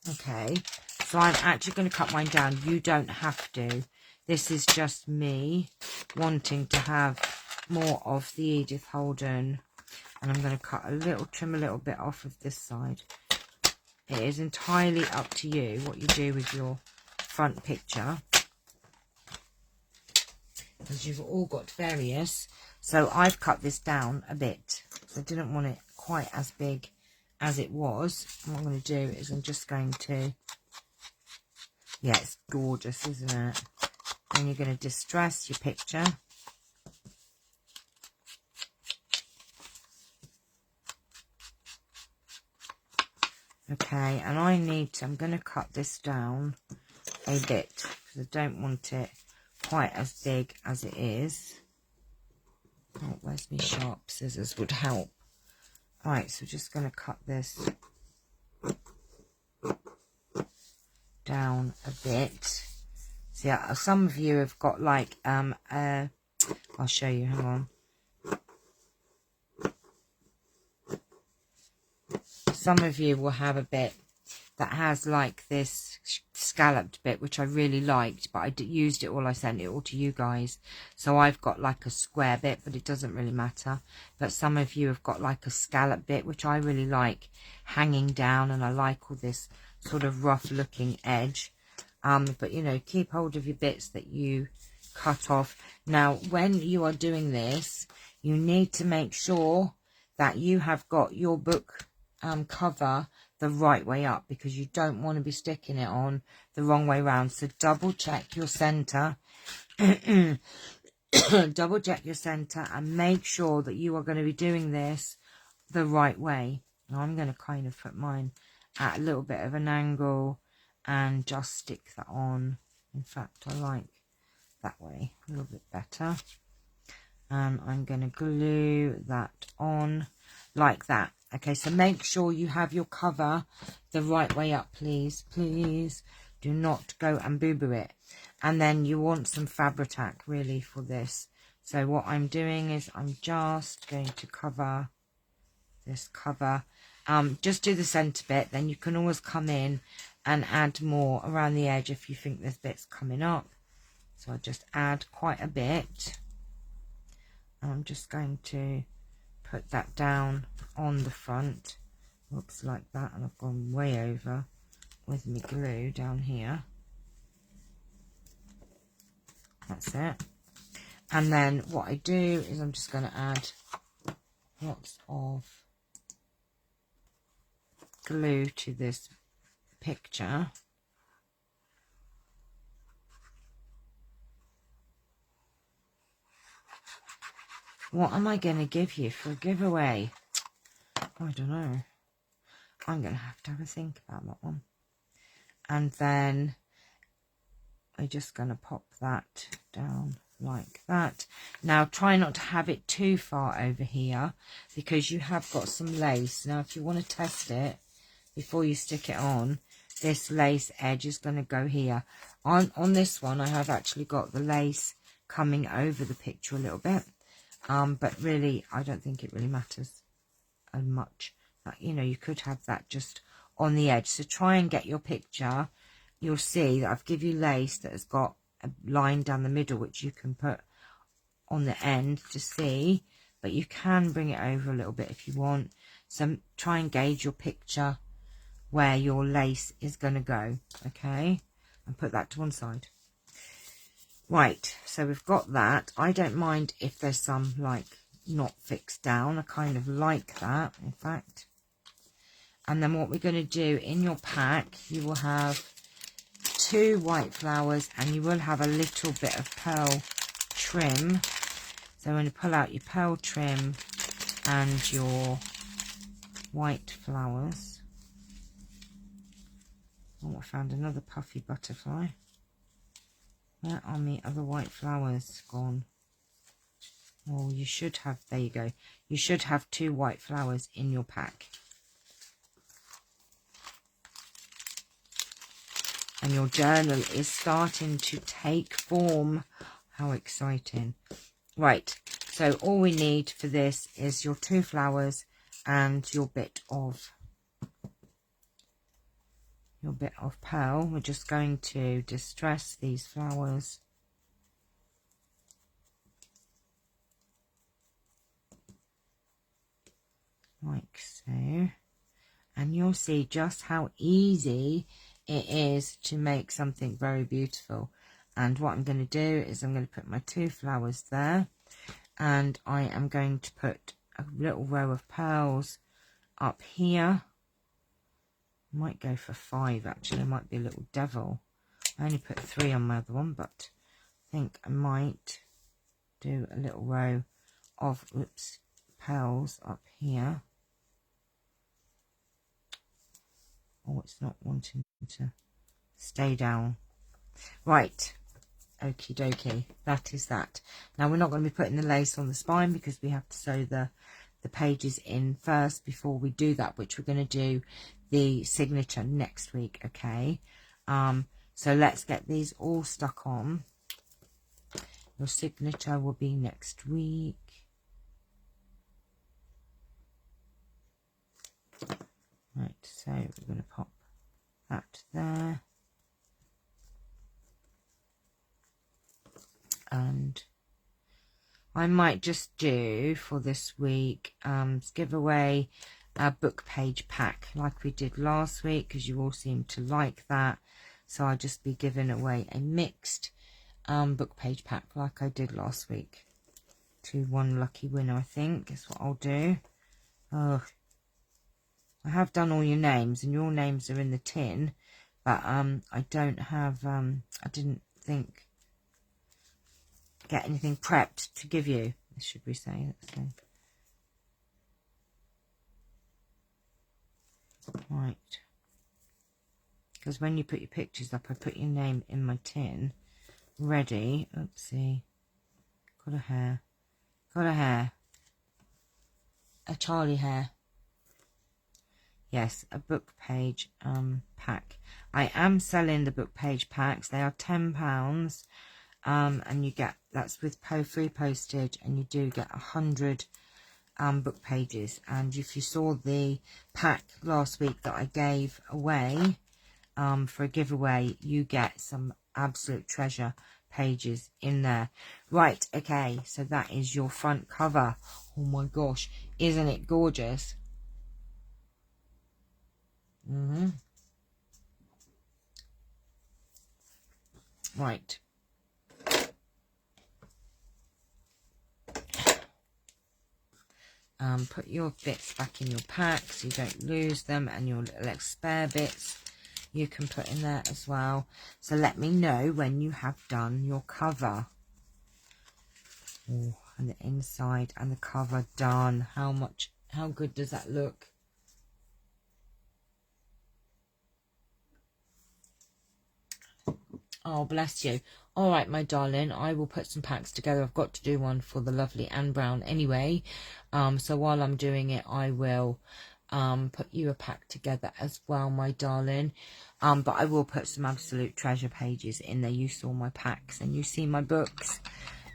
Speaker 1: Okay, so I'm actually going to cut mine down. You don't have to. This is just me wanting to have more of the Edith Holden. And I'm going to trim a little bit off of this side. It is entirely up to you what you do with your front picture. Because you've all got various. So I've cut this down a bit. So I didn't want it quite as big as it was. What I'm going to do is I'm just going to... Yeah, it's gorgeous, isn't it? And you're going to distress your picture. Okay, and I'm going to cut this down a bit. Because I don't want it quite as big as it is. Oh, where's my sharp scissors would help. Alright, so just going to cut this down a bit. See, some of you have got like, I'll show you, hang on. Some of you will have a bit that has like this scalloped bit, which I really liked, but I used it all, I sent it all to you guys. So I've got like a square bit, but it doesn't really matter. But some of you have got like a scallop bit, which I really like, hanging down, and I like all this sort of rough looking edge. But you know, keep hold of your bits that you cut off. Now, when you are doing this, you need to make sure that you have got your book cover the right way up, because you don't want to be sticking it on the wrong way round. So double check your center. Double check your center and make sure that you are going to be doing this the right way. Now I'm going to kind of put mine at a little bit of an angle and just stick that on. In fact, I like that way a little bit better. And I'm going to glue that on like that. Okay, so make sure you have your cover the right way up, please. Please do not go and boo-boo it. And then you want some Fabri-Tac really for this. So what I'm doing is I'm just going to cover this cover. Just do the centre bit, then you can always come in and add more around the edge if you think there's bits coming up. So I just add quite a bit. I'm just going to put that down on the front. Looks like that, and I've gone way over with my glue down here. That's it. And then what I do is I'm just going to add lots of glue to this picture. What am I going to give you for a giveaway? I don't know. I'm going to have a think about that one. And then I'm just going to pop that down like that. Now try not to have it too far over here because you have got some lace. Now if you want to test it before you stick it on, this lace edge is going to go here. On this one I have actually got the lace coming over the picture a little bit. But really, I don't think it really matters much. You know, you could have that just on the edge. So try and get your picture. You'll see that I've given you lace that has got a line down the middle, which you can put on the end to see. But you can bring it over a little bit if you want. So try and gauge your picture where your lace is going to go. Okay? And put that to one side. Right, so we've got that. I don't mind if there's some, like, not fixed down. I kind of like that, in fact. And then what we're going to do in your pack, you will have 2 white flowers and you will have a little bit of pearl trim. So I'm going to pull out your pearl trim and your white flowers. Oh, I found another puffy butterfly. Where are my other white flowers gone? Oh, you should have, there you go. You should have 2 white flowers in your pack. And your journal is starting to take form. How exciting. Right, so all we need for this is your 2 flowers and your bit of pearl. We're just going to distress these flowers like so, and you'll see just how easy it is to make something very beautiful. And what I'm going to do is I'm going to put my 2 flowers there, and I am going to put a little row of pearls up here. Might go for 5 actually. I might be a little devil. I only put 3 on my other one, but I think I might do a little row of pearls up here. Oh, it's not wanting to stay down. Right, okie dokie, that is that. Now we're not going to be putting the lace on the spine because we have to sew the pages in first before we do that, which we're going to do the signature next week. Okay, so let's get these all stuck on. Your signature will be next week. Right, so we're going to pop that there. And I might just do for this week, give away a book page pack like we did last week, because you all seem to like that. So I'll just be giving away a mixed book page pack like I did last week to one lucky winner. I think is what I'll do. Oh, I have done all your names, and your names are in the tin, but I don't have I didn't think get anything prepped to give you, should we say. Let's say Right. Because when you put your pictures up, I put your name in my tin. Ready. Oopsie. Got a hair. Got a hair. A Charlie hair. Yes, a book page pack. I am selling the book page packs. They are £10. And you get, that's with free postage, and you do get 100 book pages. And if you saw the pack last week that I gave away for a giveaway, you get some absolute treasure pages in there. Right, okay, so that is your front cover. Oh my gosh, isn't it gorgeous? Right. Put your bits back in your pack so you don't lose them, and your little spare bits you can put in there as well. So let me know when you have done your cover. Oh, and the inside and the cover done. How good does that look? Oh, bless you. All right, my darling, I will put some packs together. I've got to do one for the lovely Anne Brown anyway. So while I'm doing it, I will put you a pack together as well, my darling. But I will put some absolute treasure pages in there. You saw my packs and you see my books,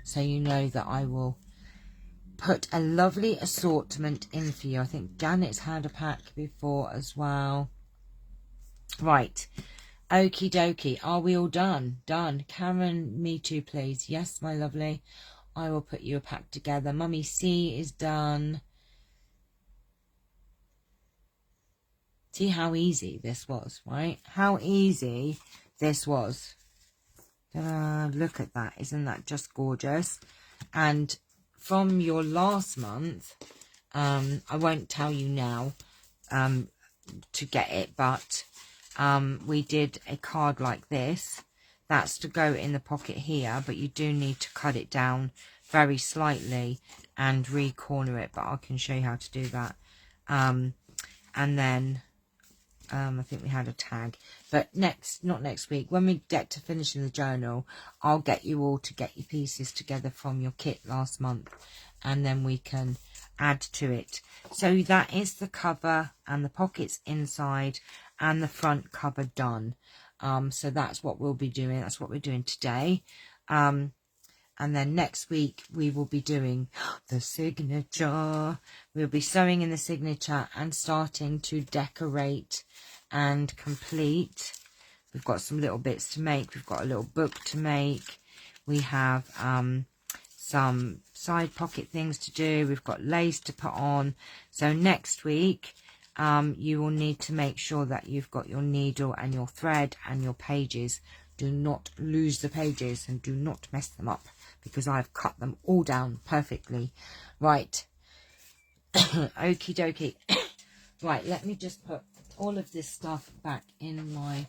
Speaker 1: so you know that I will put a lovely assortment in for you. I think Janet's had a pack before as well. Right. Okie dokie. Are we all done? Done. Karen, me too, please. Yes, my lovely. I will put you a pack together. Mummy C is done. See how easy this was, right? How easy this was. Look at that. Isn't that just gorgeous? And from your last month, I won't tell you now to get it, but we did a card like this. That's to go in the pocket here, but you do need to cut it down very slightly and re-corner it, but I can show you how to do that. And then I think we had a tag, but not next week, when we get to finishing the journal, I'll get you all to get your pieces together from your kit last month, and then we can add to it. So that is the cover and the pockets inside and the front cover done. So that's what we'll be doing. That's what we're doing today. And then next week we will be doing the signature. We'll be sewing in the signature and starting to decorate and complete. We've got some little bits to make. We've got a little book to make. We have some side pocket things to do. We've got lace to put on. So next week you will need to make sure that you've got your needle and your thread and your pages. Do not lose the pages and do not mess them up, because I've cut them all down perfectly. Right. Okie dokie. Right, let me just put all of this stuff back in my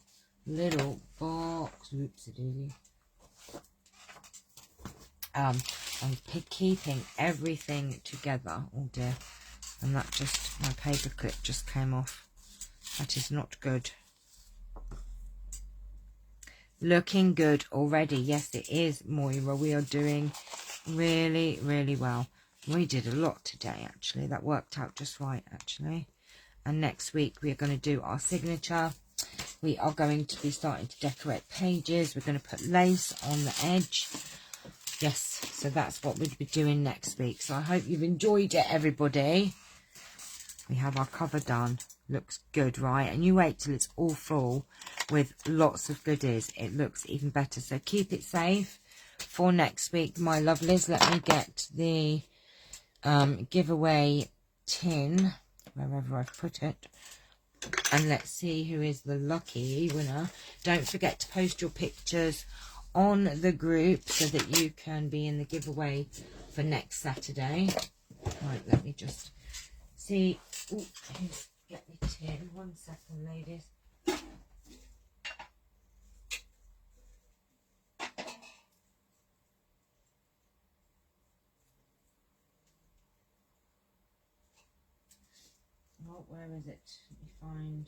Speaker 1: little box. Oopsie-daisy. I'm keeping everything together. Oh dear. And that just, my paper clip just came off. That is not good. Looking good already. Yes, it is, Moira. We are doing really, really well. We did a lot today, actually. That worked out just right, actually. And next week, we are going to do our signature. We are going to be starting to decorate pages. We're going to put lace on the edge. Yes, so that's what we'll be doing next week. So I hope you've enjoyed it, everybody. We have our cover done. Looks good, right? And you wait till it's all full with lots of goodies. It looks even better. So keep it safe for next week, my lovelies. Let me get the giveaway tin, wherever I've put it. And let's see who is the lucky winner. Don't forget to post your pictures on the group so that you can be in the giveaway for next Saturday. Right, let me just see. Ooh, get me tin. 1 second, ladies. Oh, where is it? Let me find.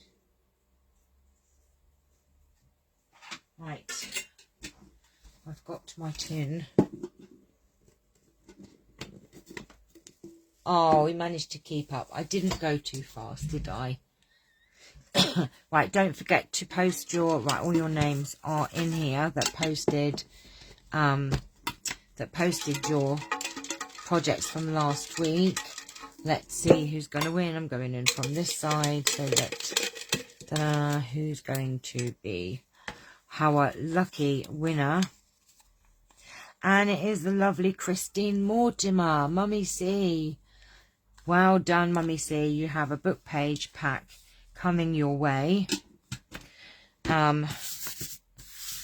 Speaker 1: Right. I've got my tin. Oh, we managed to keep up. I didn't go too fast, did I? Right, don't forget to post your, right, all your names are in here that posted your projects from last week. Let's see who's going to win. I'm going in from this side so that who's going to be our lucky winner. And it is the lovely Christine Mortimer, Mummy C. Well done, Mummy C. You have a book page pack coming your way. I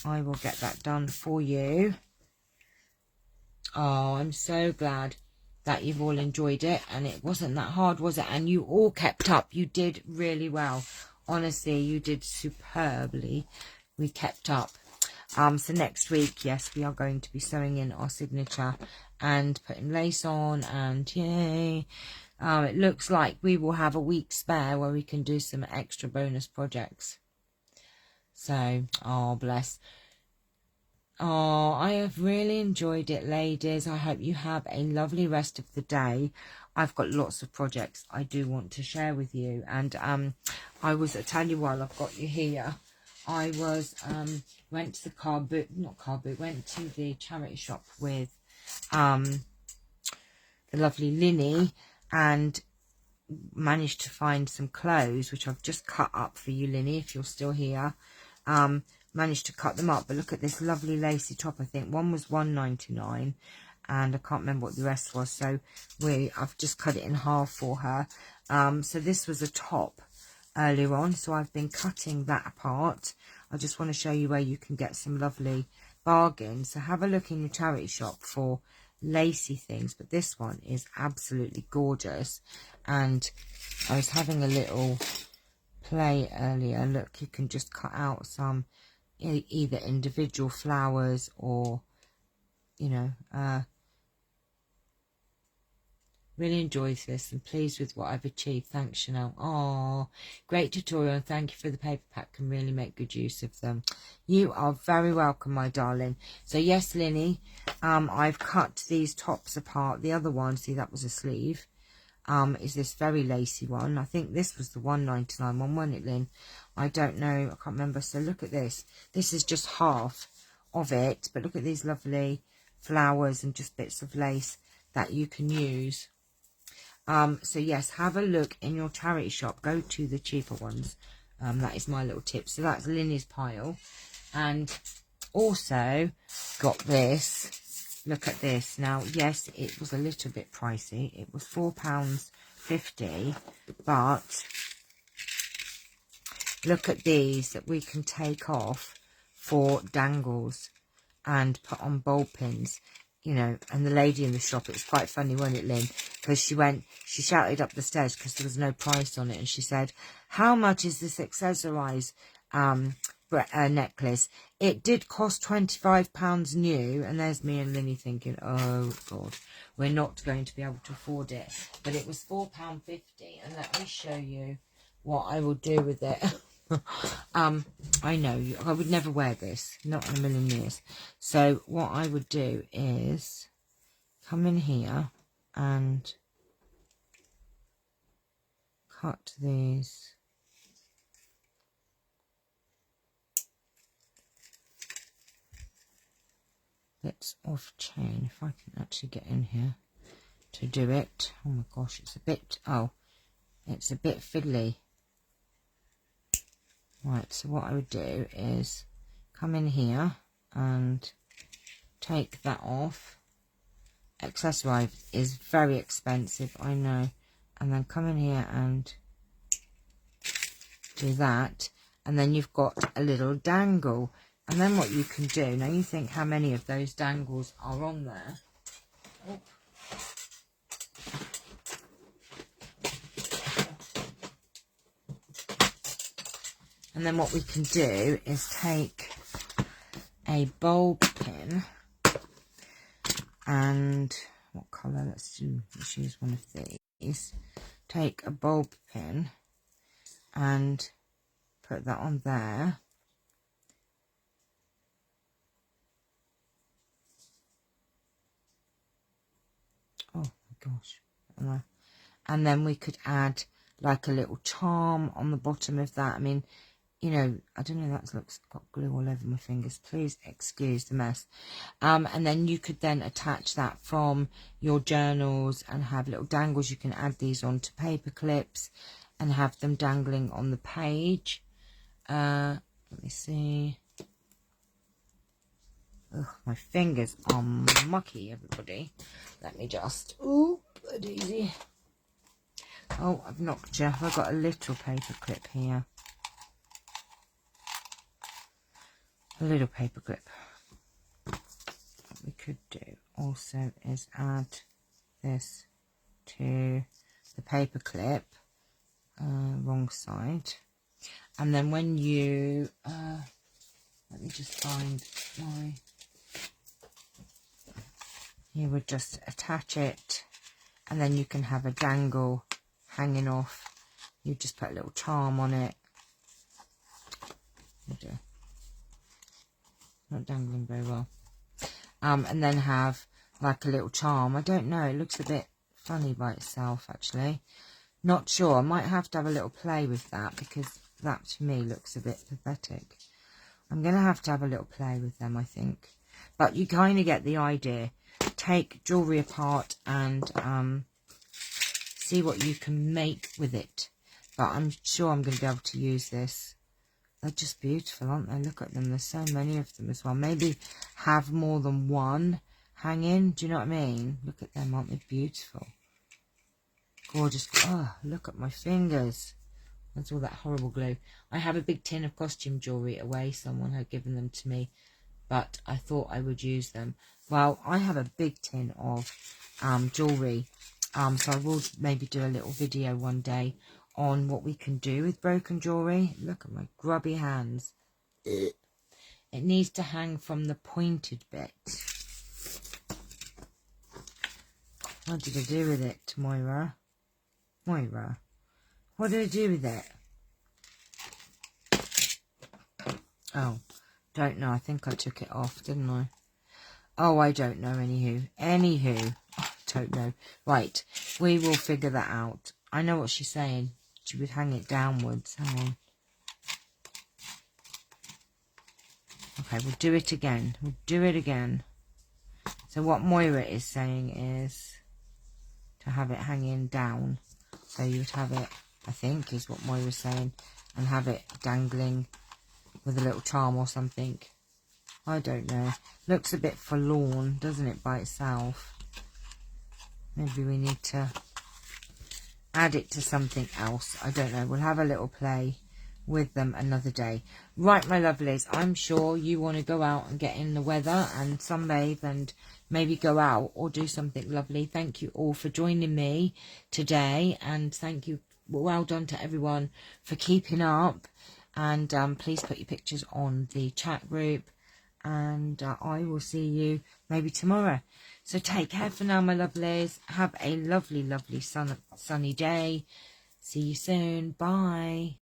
Speaker 1: will get that done for you. Oh, I'm so glad that you've all enjoyed it, and it wasn't that hard, was it? And you all kept up. You did really well. Honestly, you did superbly. We kept up. So next week, yes, we are going to be sewing in our signature and putting lace on, and yay. It looks like we will have a week spare where we can do some extra bonus projects. So, oh, bless. Oh, I have really enjoyed it, ladies. I hope you have a lovely rest of the day. I've got lots of projects I do want to share with you. And I tell you while I've got you here, I went to the went to the charity shop with the lovely Linny and managed to find some clothes, which I've just cut up for you, Linny, if you're still here. Managed to cut them up, but look at this lovely lacy top. I think one was $1.99 and I can't remember what the rest was, so I've just cut it in half for her. So this was a top earlier on, so I've been cutting that apart. I just want to show you where you can get some lovely bargains. So have a look in your charity shop for lacy things, but this one is absolutely gorgeous. And I was having a little play earlier. Look, you can just cut out some either individual flowers or, you know, really enjoyed this and pleased with what I've achieved. Thanks, Chanel. Oh, great tutorial, and thank you for the paper pack. Can really make good use of them. You are very welcome, my darling. So yes, Linny, I've cut these tops apart. The other one, see, that was a sleeve. Is this very lacy one. I think this was the $1.99 one, wasn't it, Lynn? I don't know, I can't remember. So look at this. This is just half of it, but look at these lovely flowers and just bits of lace that you can use. So yes, have a look in your charity shop. Go to the cheaper ones. That is my little tip. So that's Linny's pile. And also got this. Look at this. Now, yes, it was a little bit pricey. It was £4.50, but look at these that we can take off for dangles and put on bulb pins, you know. And the lady in the shop, it was quite funny, wasn't it, Lynn? Because she shouted up the stairs because there was no price on it, and she said, "How much is this accessorised necklace?" It did cost £25 new, and there's me and Linny thinking, oh god, we're not going to be able to afford it. But it was £4.50, and let me show you what I will do with it. I know I would never wear this, not in a million years. So what I would do is come in here and cut these bits of chain, if I can actually get in here to do it. Oh my gosh, it's a bit fiddly. Right, so what I would do is come in here and take that off. Accessorize is very expensive, I know. And then come in here and do that, and then you've got a little dangle. And then what you can do, now you think how many of those dangles are on there. Oh. And then what we can do is take a bulb pin, and what colour, let's use one of these. Take a bulb pin and put that on there. Oh my gosh. And then we could add like a little charm on the bottom of that. I mean, you know, I don't know, that looks got glue all over my fingers. Please excuse the mess. And then you could then attach that from your journals and have little dangles. You can add these onto paper clips and have them dangling on the page. Let me see. Ugh, my fingers are mucky, everybody. Let me just, oop, a daisy. Oh, I've knocked you. I've got a little paper clip here. A little paper clip. What we could do also is add this to the paper clip, wrong side. And then when you, let me just find my, you would just attach it, and then you can have a dangle hanging off. You just put a little charm on it. Not dangling very well. And then have like a little charm. I don't know, it looks a bit funny by itself actually. Not sure, I might have to have a little play with that, because that to me looks a bit pathetic. I'm going to have a little play with them, I think. But you kind of get the idea. Take jewellery apart and see what you can make with it. But I'm sure I'm going to be able to use this. They're just beautiful, aren't they? Look at them. There's so many of them as well. Maybe have more than one hanging. Do you know what I mean? Look at them. Aren't they beautiful? Gorgeous. Oh, look at my fingers. That's all that horrible glue. I have a big tin of costume jewellery away. Someone had given them to me, but I thought I would use them. Well, I have a big tin of jewellery. So I will maybe do a little video one day on what we can do with broken jewellery. Look at my grubby hands. It needs to hang from the pointed bit. What did I do with it, Moira? Moira, what did I do with it? Oh, don't know. I think I took it off, didn't I? Oh, I don't know. Anywho, I don't know. Right, we will figure that out. I know what she's saying. She would hang it downwards. Hang on. Okay, we'll do it again. We'll do it again. So what Moira is saying is to have it hanging down. So you would have it, I think, is what Moira's saying, and have it dangling with a little charm or something. I don't know. Looks a bit forlorn, doesn't it, by itself? Maybe we need to add it to something else. I don't know. We'll have a little play with them another day. Right, my lovelies, I'm sure you want to go out and get in the weather and sunbathe and maybe go out or do something lovely. Thank you all for joining me today, and thank you, well done to everyone for keeping up. And please put your pictures on the chat group, and I will see you maybe tomorrow. So take care for now, my lovelies. Have a lovely, lovely sunny day. See you soon. Bye.